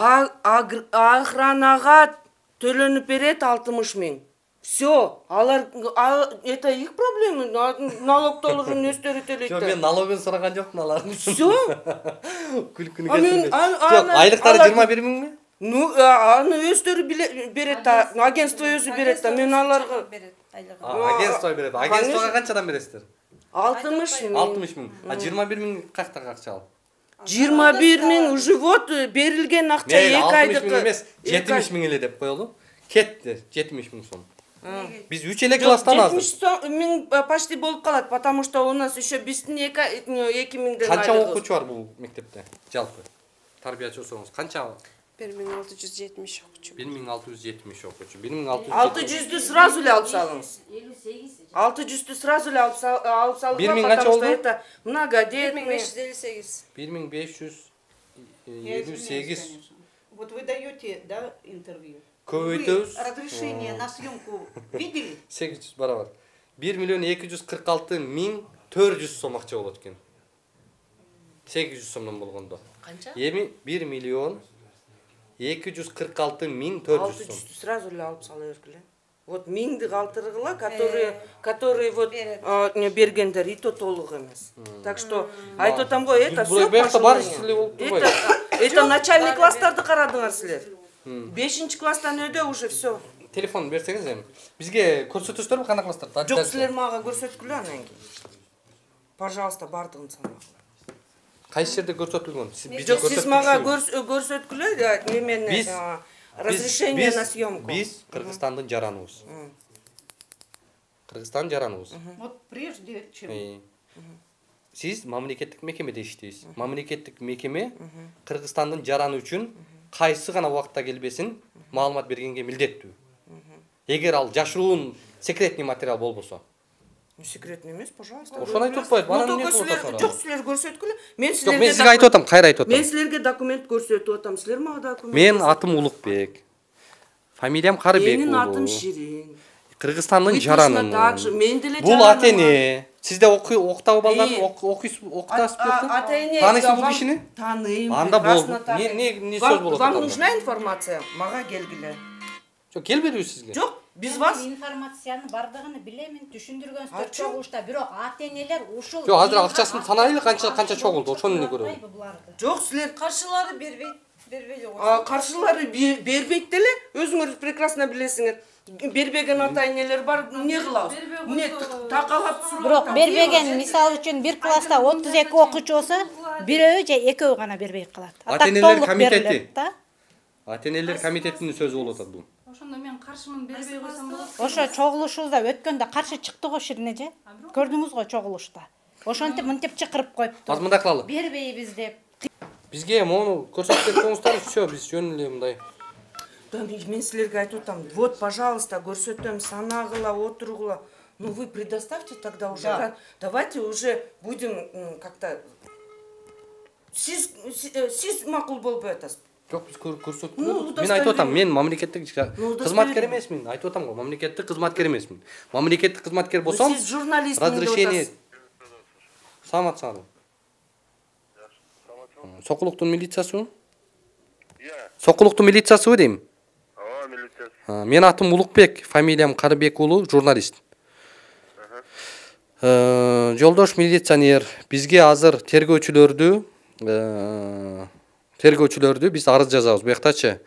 D: Охранага төлөнүп берет 60 миң. Всё, это их проблемы, налог толугун өздөрү төлөйт.
C: Жок, мен налогун сураган жокмун алардын.
D: Всё.
C: Күлкүнү кетирбей. Жок, айлыктары 21 миңби?
D: Ну, аны өздөрү берет, агентство өзү берет, мен аларга
B: берет айлыгы.
C: Агентство берет. Агентствого канчадан бересиздер?
D: 60 миң.
C: 60 миң. 21 миң каяктан акча ал?
D: 21 миң уже вот берилген акча 2 айдык.
C: 60 миң эмес, 70 миң эле деп коелу. Кетти, 70 миң сом. Биз 3 эле класстан азыр.
D: 70 миң почти болуп калат, потому что у нас еще биздин 2 миңден айлыгы.
C: Канча окуучу бар бул мектепте? Жалпы тарбиячы болсоңуз канча?
A: 1670 окуучу.
C: 1670 окуучу. 1670.
D: 600'dü сразу эле алып салыңыз. 600'dü сразу эле алып салыңыз.
C: 1000 канча болду?
D: Это многодетный.
A: 1558.
C: 1558.
I: Вот вы даете, да, интервью?
C: Көбөйтөбүз.
I: Вы разрешение на съемку видели?
C: 800 барабар. 1.246.400 сом акча болот экен. 800 сомдон болгондо.
D: Канча?
C: 1.246.400 сом.
D: 600'dü сразу эле алып сала бергиле. Вот 1000'ди калтыргыла, которые вот бергендер, и то толук эмес. Так что айтотам го, это все это начальный класстарды карадыңар силер. 5-класстан өйдө уже все.
C: Телефон берсеңиз эми. Бизге көрсөтөсүзбү кандай класстарды?
D: Жок, силер мага көрсөткүлө анан кийин. Пожалуйста, бардыгын санагыла.
C: Кайсы жерде көрсөтүлгөн?
D: Жок, сиз мага көрсөткүлө, эмени разрешение на съемку.
C: Биз Кыргызстандын жараныбыз. Кыргызстандын жараныбыз.
I: Вот прежде чем...
C: Сиз мамлекеттик мекемеде иштейсиз. Мамлекеттик мекеме Кыргызстандын жараны үчүн кайсы гана убакытта келбесин маалымат бергенге милдеттүү. Эгер ал жашыруун секретный материал болбосо.
D: Секретный эмес, пожалуйста.
C: Ошону айтып атпайбы? Анан эмне кылып атасыңар?
D: Жок, силер көрсөткүлө. Мен
C: Жок, мен сизге айтып атам, кайра айтып атам.
D: Мен силерге документ көрсөтүп атам. Силер мага документ.
C: Мен атым Улукбек. Фамилиям Карыбек.
D: Менин атым Ширин.
C: Кыргызстандын жараны. Бул ата-эне. Сизде окутабы балдар, окутасызбы?
D: Ата-эне.
C: Таанысызбы бул кишини?
D: Тааныйм.
C: Анда болду. Не сөз болот?
D: Вам нужна информация? Мага келгиле.
C: Жок, келбедиби сизге?
D: Жок, биз вас
B: информациянын бардыгын билемин, түшүндүргөнсүздөр чогулушта, бирок ата-энелер ушул.
C: Жок, азыр акчасын санайлы канча чогулду, ошону эле көрөм.
D: Жок, силер
A: Каршылары бербейт эле.
D: каршылары бербейт деле, өзүңөр прекрасно билесиңер. Бербеген ата-энелер бар, эмне кылабыз? Эмне такалап сүрүп.
B: Бирок бербеген, мисалы үчүн бир класста 32 окуучу болсо, бирөө же экөө гана бербей калат.
C: Ата-энелер комитети. Ата-энелер комитетинин сөзү болот бул.
H: Ошондо мен каршымын, бербей койсом болот.
B: Ошо чогулушубузда өткөндө каршы чыкты го Ширинеже. Көрдүңүз го чогулушта. Ошентип мынтип чакырып коюпту.
C: Азыр мындай кылалы.
B: Бербейбиз деп.
C: Бизге мону көрсөтүп коюңуздар, всё, биз жөн эле мындай.
D: Да, мен силерге айтып атам. Вот, пожалуйста, көрсөтөм, санагыла, отургула. Ну вы предоставьте тогда уже. Да. Давайте уже будем как-то сиз макул болбой атасыз.
C: Жок, биз көрсөткүлө. Мен айтып атам, мен мамлекеттик кызматкер эмесмин. Айтып атам го, мамлекеттик кызматкер эмесмин. Мамлекеттик кызматкер болсом,
D: сиз журналист
C: разрешение. Саламатсызбы? Сокулуктун милициясыбы? Сокулуктун милициясыбы дейм?
J: Ооба, милициясы.
C: Мен атым Улукбек, фамилиям Карыбек уулу, журналист. Жолдош милиционер, бизге азыр тергөөчүлөрдү биз арыз жазабыз. Буяктачы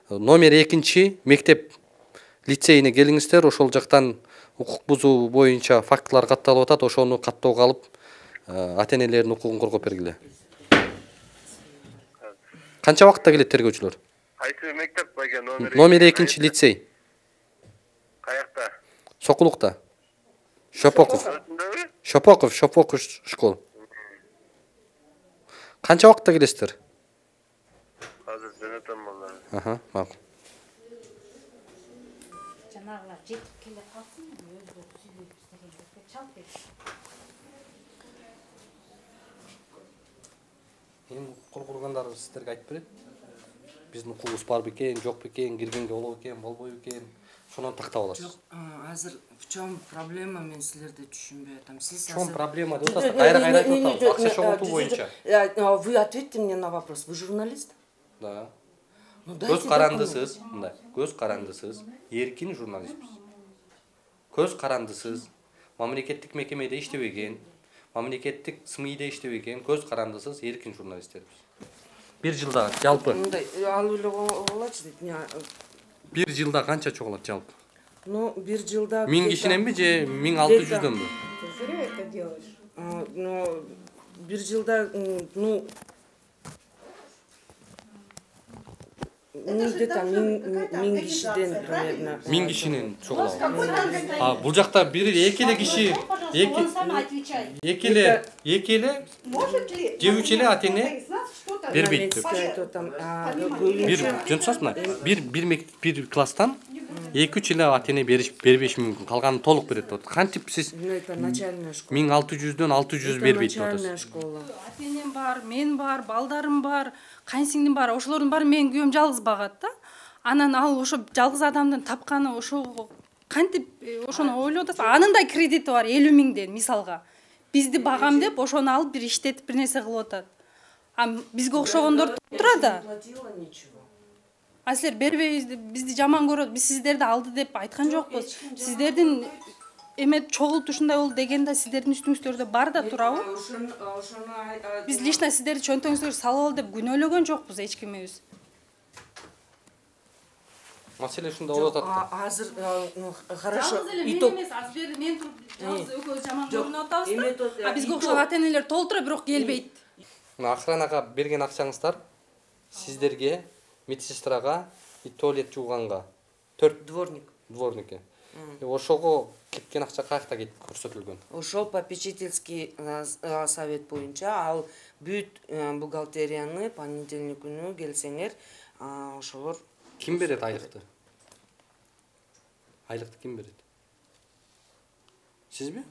C: номер 2 мектеп лицейине келиңиздер, ошол жактан укук бузуу боюнча фактылар катталып атат, ошону каттоого алып ата-энелердин укугун коргоп бергиле. Канча убакытта келет тергөөчүлөр?
J: Кайсы мектеп экен номер?
C: Номер 2 лицей.
J: Каякта?
C: Сокулукта. Шопоков школа. Канча убакытта келесиздер?
J: Азыр жөнөтөм балдар.
C: Макул.
B: Жанагылар жетип келе калсын, өздөрү сүйлөп истегенде чалып бер.
C: Менин кол кургандарым сиздерге айтып берет. Биздин укугубуз бар бекен, жок бекен, киргенге болобу экен, болбойбу экен. Ошону тактап аласыз.
D: Жок, азыр в чем проблема, мен силерди түшүнбөй атам. Сиз
C: В чем проблема деп атасыз? Кайра айтып атабыз. Акча чогултуу боюнча.
D: Вы ответьте мне на вопрос. Вы журналист?
C: Да. Көз карандысыз, мындай. Көз карандысыз, эркин журналистпиз. Көз карандысыз, мамлекеттик мекемеде иштебеген, мамлекеттик СМИде иштебеген, көз карандысыз, эркин журналисттербиз. Bir жылда жалпы.
D: Мындай алып эле болочу дейт.
C: Bir жылда канча чогулат жалпы?
D: Ну, bir жылда
C: 1000 кишиненби же 1600дөнбү?
D: Ну, bir жылда, ну, где-то 1000 кишиден примерно.
C: 1000 кишинен чогулат. Бул жакта бир эки эле киши, эки эле же үч эле ата-эне бербейт деп. Бир жөнсөз мына бир класстан 2-3 эле ата-эне бербеши мүмкүн. Калганын толук берет деп. Кантип сиз
D: начальная школа
C: 1600дөн 600 бербейт деп
D: начальная
C: атасыз.
D: школа.
H: Ата-энем бар, мен бар, балдарым бар, кайнсиңдим бар. Ошолордун баары менин күйөөм жалгыз багат да. Анан ал ошо жалгыз адамдын тапканы ошо кантип ошону ойлоп атасыз. Анын да кредити бар 50 000ден мисалга. Бизди багам деп ошону алып бир иштетип бир нерсе кылып атат. А бизге окшогондор турат. А силер бербейбиз деп бизди жаман көрөт. Биз сиздерди алды деп айткан жокпуз. Сиздердин эме чогулту ушундай болду дегенде сиздердин үстүңүздөрдө бар да турабы? Биз лично сиздерди чөнтөгүңүзгө салып ал деп күнөөлөгөн жокпуз эч кимибиз.
C: Маселе ушунда болуп атат.
D: Азыр хорошо.
H: Итог. Азыр мен жалгыз экөөбүз жаман көрүнүп атабыз да. А бизге окшогон ата-энелер толтура бирок келбейт.
C: Охранага берген акчаңыздар сиздерге, медсестрага и туалет жууганга 4 дворникке. Ошого кеткен акча каякта көрсөтүлгөн?
D: Ошол попечительский совет боюнча ал бүт бухгалтерияны понедельник күнү келсеңер, ошолор
C: ким берет айлыкты? Айлыкты ким берет? Сизби?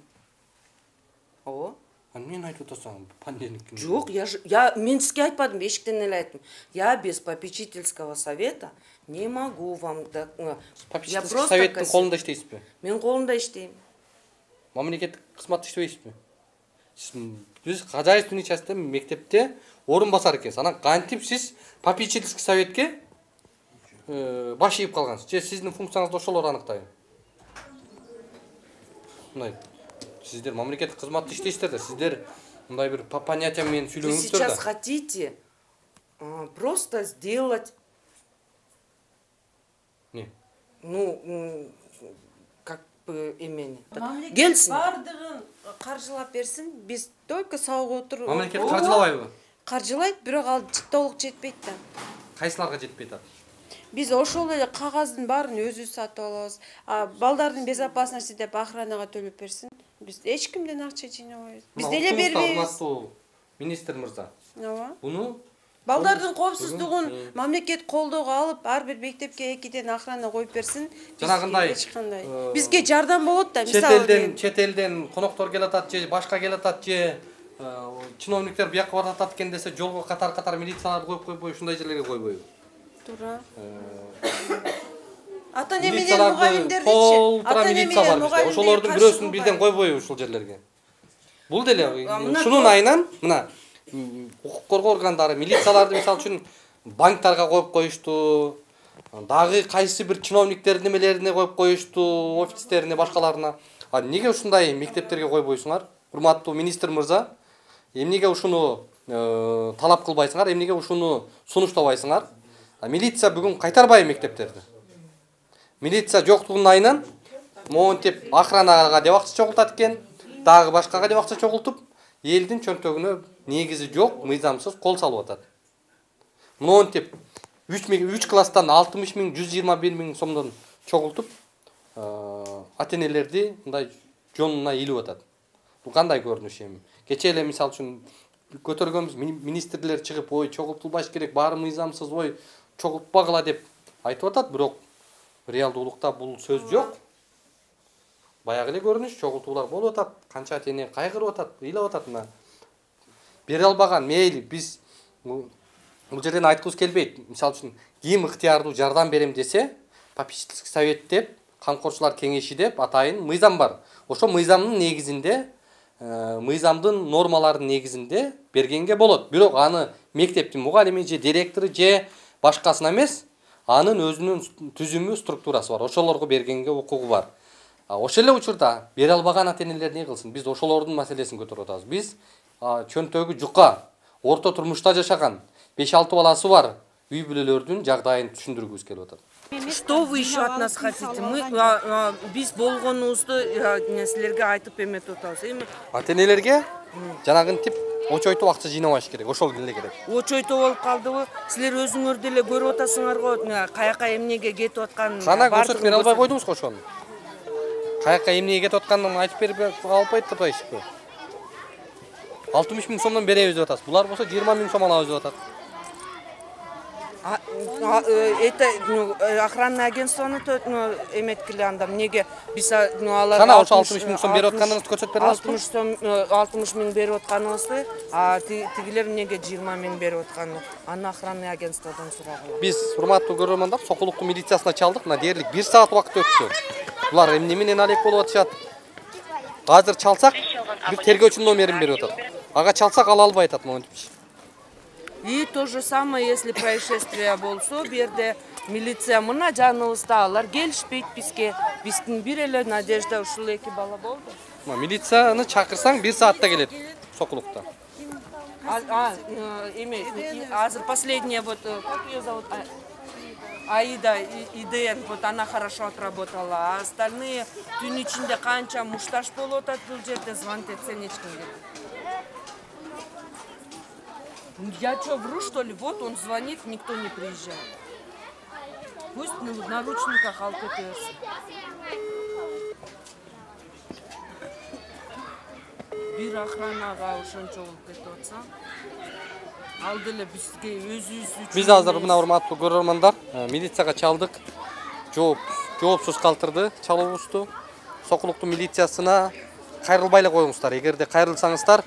D: Ооба.
C: Мен айтып атасам, понедельник күнү.
D: Жок, я мен сизге айтпадым, эшиктен эле айттым. Я без попечительского совета не могу вам
C: Попечительский советтин колунда иштейсизби?
D: Мен колунда иштейм.
C: Мамлекеттик кызматта иштебейсизби? Биз хозяйственный частьта мектепте орун басар экенсиз. Анан кантип сиз попечительский советке баш ийип калгансыз? Же сиздин функцияңызды ошолор аныктайбы? Мындай сиздер мамлекеттик кызматта иштейсиздер да, сиздер мындай бир по понятиям менен сүйлөгүңүздөр да.
D: Вы сейчас хотите просто сделать
C: не?
D: Ну, как бы эмени.
A: Мамлекет бардыгын каржылап берсин, биз только сабак отуруп.
C: Мамлекет каржылабайбы?
A: Каржылайт, бирок ал толук жетпейт да.
C: Кайсыларга жетпейт ал?
A: Биз ошол эле кагаздын баарын өзүбүз сатып алабыз. Балдардын безопасности деп охранага төлөп берсин. Биз эч кимден акча жыйнабайбыз. Биз деле бербейбиз.
C: Министр мырза.
A: Ооба.
C: Буну
A: балдардын коопсуздугун мамлекет колдоого алып, ар бир мектепке 2ден охрана коюп берсин.
C: Жанагындай
A: эч кандай. Бизге жардам болот да, мисалы.
C: Чет элден коноктор келатат же башка келатат же чиновниктер бияка баратат экен десе жолго катар милицияларды коюп койбой, ушундай жерлерге койбойбу?
A: Туура. Ата-эне менен мугалимдердичи.
C: Ата-эне менен мугалимдер. Ошолордун бирөөсүн бирден койбойбу ушул жерлерге? Бул деле ушунун айынан мына укук коргоо органдары, милицияларды мисалы үчүн банктарга коюп коюшту. Дагы кайсы бир чиновниктердин немелерине коюп коюшту, офистерине, башкаларына. А эмнеге ушундай мектептерге койбойсуңар? Урматтуу министр мырза, эмнеге ушуну талап кылбайсыңар? Эмнеге ушуну сунуштабайсыңар? Милиция бүгүн кайтарбайбы мектептерди? Милиция жоктугунун айынан монтип охранага деп акча чогултат экен, дагы башкага деп акча чогултуп, элдин чөнтөгүнө негизи жок, мыйзамсыз кол салып атат. Монтип 3 класстан 60 000, 121 000 сомдон чогултуп, ата-энелерди мындай жонуна илип атат. Бул кандай көрүнүш эми? Кече эле мисалы үчүн көтөргөнбүз, министрлер чыгып, ой чогултулбаш керек, баары мыйзамсыз, ой чогултпагыла деп айтып атат, бирок реалдуулукта бул сөз жок. Баягы эле көрүнүш, чогултуулар болуп атат, канча ата-эне кайгырып атат, ыйлап атат мына. Бере албаган мейли биз бул жерден айткыбыз келбейт. Мисалы үчүн ким ыктыярдуу жардам берем десе, попечительский совет деп, камкорчулар кеңеши деп атайын мыйзам бар. Ошо мыйзамдын негизинде, мыйзамдын нормаларынын негизинде бергенге болот. Бирок аны мектептин мугалими же директору же башкасына эмес, анын өзүнүн түзүмү, структурасы бар. Ошолорго бергенге укугу бар. Ошол эле учурда бере албаган ата-энелер эмне кылсын? Биз ошолордун маселесин көтөрүп атабыз. Биз чөнтөгү жука, орто турмушта жашаган, 5-6 баласы бар үй бүлөлөрдүн жагдайын түшүндүргүбүз келип атат.
D: Что вы еще от нас хотите? Мы биз болгонубузду силерге айтып эметип атабыз.
C: Ата-энелерге жанагынтип очойтуп акча жыйнабаш керек, ошол эле керек.
D: Очойтуп болуп калдыбы? Силер өзүңөр деле көрүп атасыңар го, каяка эмнеге кетип атканын.
C: Кана көрсөтүп бере албай койдуңуз го ошону. Каяка эмнеге кетип атканын айтып берип албайт атпайсызбы? 60 000 сомдон беребиз деп атасыз. Булар болсо 20 000 сом алабыз деп атат.
D: Это охранное агентствоны эметкиле анда эмнеге биз алар
C: Кана ошо 60 миң сом берип атканыңызды көрсөтүп бере аласызбы?
D: 60 миң берип атканыбызды, а тигилер эмнеге 20 миң берип атканы? Аны охранный агентстводон сурагыла.
C: Биз урматтуу көрөрмандар Сокулуктун милициясына чалдык. Мына дээрлик 1 саат убакыт өттү. Булар эмне менен алек болуп атышат? Азыр чалсак бир тергөөчүнүн номерин берип атат. Ага чалсак ала албай атат монтип.
D: И то же самое, если происшествие болсо, берде милиция мына жаныбызда алар келишпейт бизге. Биздин бир эле надежда ушул эки бала болду.
C: Милицияны чакырсаң 1 саатта келет Сокулукта.
D: Азыр последняя вот, как ее зовут? Аида ИДН, вот она хорошо отработала, а остальные түн ичинде канча мушташ болуп атат бул жерде, звонить этсен эч кимге. Я что, вру, что ли? Вот он звонит, никто не приезжает. Пусть в наручниках алкотырсы. Бир охранага ошончо болуп кетип атса. Ал деле бизге өзүбүз үчүн.
C: Биз азыр мына урматтуу көрөрмандар, милицияга чалдык. Жоопсуз калтырды чалуубузду. Сокулуктун милициясына кайрылбай эле коюңуздар. Эгерде кайрылсаңыздар,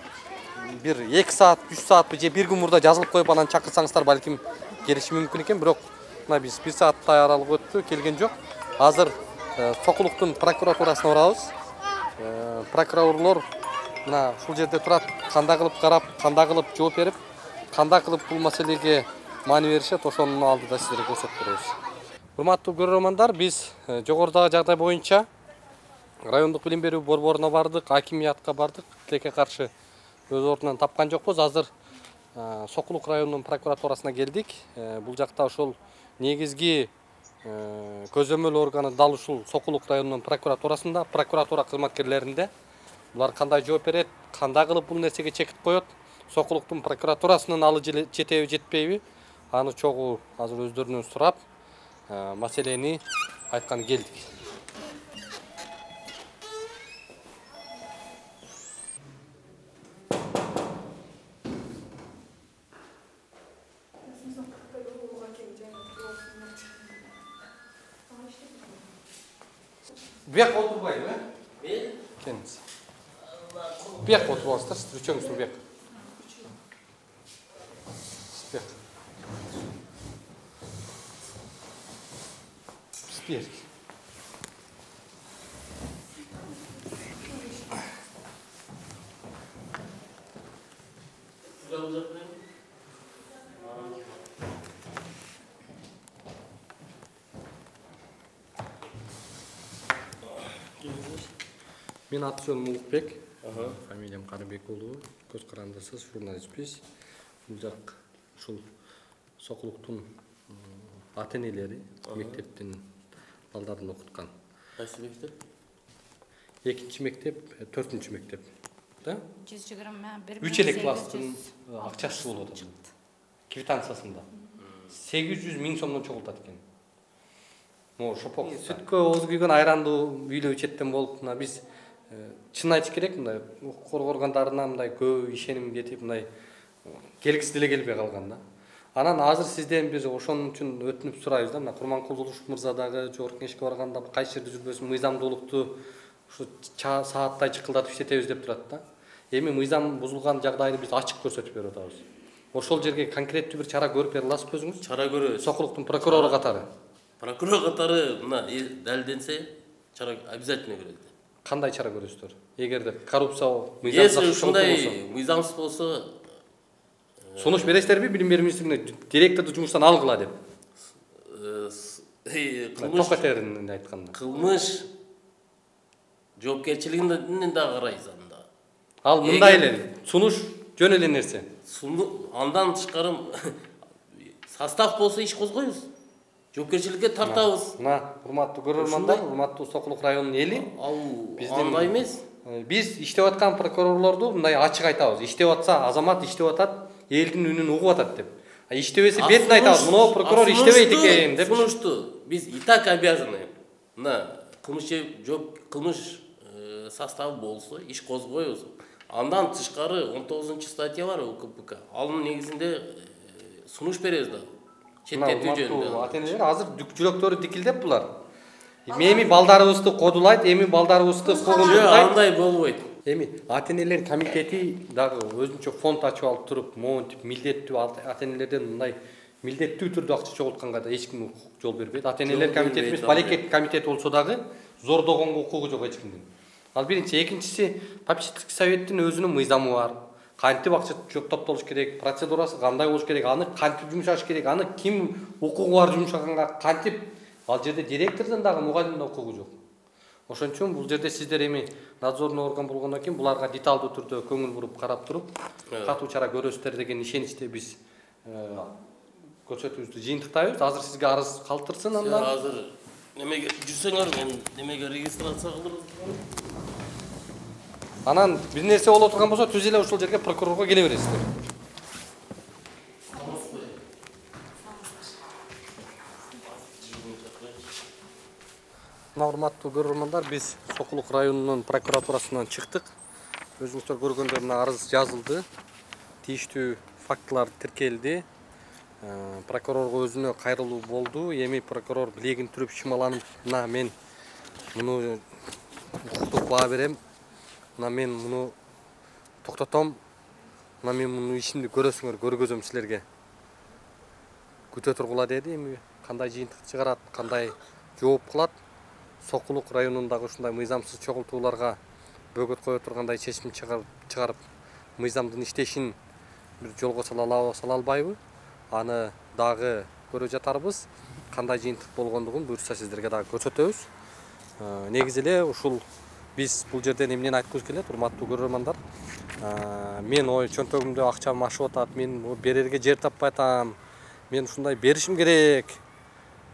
C: bir 2 saat, 3 saat же bir gün burada жазылып коюп анан чакырсаңыздар балким келиши мүмкүн экен, бирок мына биз 1 сааттай аралык өттү, келген жок. Азыр Сокулуктун прокуратурасына барабыз. Прокурорлор мына ушул жерде турат, кандай кылып карап, кандай кылып жооп берип, кандай кылып бул маселеге маани беришет, ошонун алдыда сиздерге көрсөтүп беребиз. Урматтуу көрөрмандар, биз жогорудагы жагдай боюнча райондук билим берүү борборуна бардык, акимиятка бардык, тилекке каршы өз ордунан тапкан жокпуз. Азыр Сокулук районунун прокуратурасына келдик. Бул жакта ошол негизги көзөмөл органы дал ушул Сокулук районунун прокуратурасында, прокуратура кызматкерлеринде. Булар кандай жооп берет, кандай кылып бул нерсеге чекит коет, Сокулуктун прокуратурасынын алы жетеби, жетпейби, аны чогуу азыр өздөрүнөн сурап, маселени айткан келдик. Бияк отурбайбы, Келиңиз. Бияк отуруп алыңыздар, сиз үчөөңүз бияк. Бияк. Бияк. Мен аты-жөнүм Улукбек, фамилиям Карыбек уулу, көз карандысыз журналистпиз. Бул жак ушул Сокулуктун ата-энелери мектептин балдарын окуткан.
E: Кайсы мектеп?
C: 2-нчи мектеп, 4-нчи мектеп. Да?
B: 120
C: 3 элек класстын акчасы болуп атат. Квитанциясында. 800 миң сомдон чогултат экен. Шопок. Сүткө ооз күйгөн айранды үйлөө ичеттен болуп, мына биз чын айтыш керек, мындай укук органдарына мындай көп ишеним кетип, мындай келгиси деле келбей калган да. Анан азыр сизден бир ошон үчүн өтүнүп сурайбыз да, мына Курманкул Жолушов мырза дагы жогорку кеңешке барганда кайсы жерде жүрбөсүн мыйзамдуулукту ушу сааттай чыкылдатып иштетебиз деп турат да. Эми мыйзам бузулган жагдайды биз ачык көрсөтүп берип атабыз. Ошол жерге конкреттүү бир чара көрүп бере аласызбы өзүңүз?
E: Чара көрөбүз.
C: Сокулуктун прокурору катары.
E: Прокурор катары мына далилденсе, чара обязательно көрөт.
C: Кандай чара көрөсүздөр? Эгерде коррупция,
E: если ушундай мыйзамсыз болсо,
C: сунуш бересиздерби билим берүү министрлигине директорду жумуштан алгыла деп? Токатерин айтканда.
E: Кылмыш жоопкерчилигинен да карайбыз анда.
C: Ал мындай эле сунуш жөн эле нерсе.
E: Андан тышкары состав болсо иш козгойбуз. Жоопкерчиликке тартабыз.
C: Мына урматтуу көрөрмандар, урматтуу Сокулук районунун эли,
E: андай эмес.
C: Биз иштеп аткан прокурорлорду мындай ачык айтабыз. Иштеп атса, азамат иштеп атат, элдин үнүн угуп атат деп. Иштебесе бетин айтабыз. Мына прокурор иштебейт экен деп.
E: Сунушту биз и так обязаны. Мына кылмыш составы болсо иш козгойбуз. Андан тышкары 19 статья бар УКПК. Анын негизинде сунуш беребиз да. четтетүү жөнүндө.
C: Ата-энелер азыр жүрөктөрү дикилдеп булар. Эми балдарыбызды кодулайт, эми балдарыбызды куугунтуктайт.
E: Андай болбойт.
C: Эми ата-энелер комитети дагы өзүнчө фонд ачып алып туруп, монтип милдеттүү ата-энелерден мындай милдеттүү түрдө акча чогултканга да эч ким жол бербейт. Ата-энелер комитети эмес, балекет комитети болсо дагы зордогонго укугу жок эч кимдин. Ал биринчи, экинчиси попечительский советтин өзүнүн мыйзамы бар. Кантип акча топтолуш керек, процедурасы кандай болуш керек, аны кантип жумшаш керек, аны ким укугу бар жумшаганга кантип. Ал жерде директордун дагы мугалимдин укугу жок. Ошон үчүн бул жерде сиздер эми надзорный орган болгондон кийин буларга деталдуу түрдө көңүл буруп карап туруп, катуу чара көрөсүздөр деген ишеничте биз көрсөтүүбүздү жыйынтыктайбыз. Азыр сизге арыз калтырсын андан.
E: Азыр немеге жүрсөңөр, мен немеге регистрация кылдырып.
C: Анан бир нерсе болуп турган болсо түз эле ушул жерге прокурорго келе бересиздер. Урматтуу көрөрмандар, биз Сокулук районунун прокуратурасынан чыктык. Өзүңүздөр көргөндөр мына арыз жазылды. Тийиштүү фактылар тиркелди. Прокурорго өзүнө кайрылуу болду. Эми прокурор билегин түрүп шымаланып, мына мен муну укуктук баа берем. Мына мен муну токтотом. Мына мен муну ишимди көрөсүңөр, көргөзөм силерге. Күтө тургула деди. Эми кандай жыйынтык чыгарат, кандай жооп кылат? Сокулук районундагы ушундай мыйзамсыз чогултууларга бөгөт кое тургандай чечим чыгарып, мыйзамдын иштешин бир жолго сала албайбы? Аны дагы көрө жатарбыз. Кандай жыйынтык болгондугун буюрса сиздерге дагы көрсөтөбүз. Негизи эле ушул биз бул жерден эмнени айткыбыз келет, урматтуу көрөрмандар? Мен ой чөнтөгүмдө акчам ашып атат, мен берерге жер таппай атам. Мен ушундай беришим керек.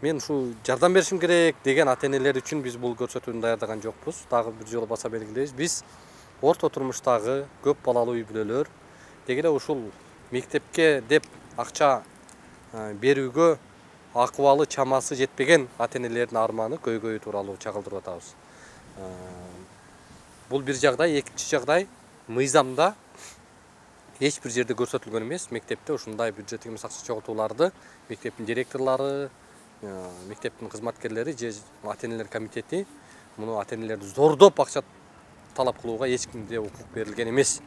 C: Мен ушу жардам беришим керек деген ата-энелер үчүн биз бул көрсөтүүнү даярдаган жокпуз. Дагы бир жолу баса белгилейбиз. Биз орто турмуштагы көп балалуу үй бүлөлөр деги эле ушул мектепке деп акча берүүгө акыбалы чамасы жетпеген ата-энелердин арманы көйгөйү тууралуу чагылдырып атабыз. Бул бир жагдай, экинчи жагдай мыйзамда эч бир жерде көрсөтүлгөн эмес. Мектепте ушундай бюджеттик эмес акча чогултууларды мектептин директорлору, мектептин кызматкерлери же ата-энелер комитети муну ата-энелерди зордоп акча талап кылууга эч кимге укук берилген эмес.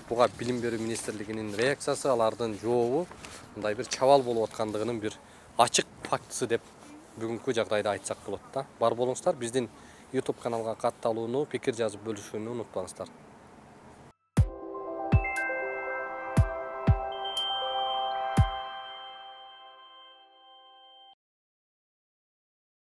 C: Буга билим берүү министрлигинин реакциясы, алардын жообу мындай бир чабал болуп аткандыгынын бир ачык фактысы деп бүгүнкү жагдайда айтсак болот да. Бар болуңуздар, биздин YouTube каналга катталууну, пикир жазып бөлүшүүнү унутпаңыздар.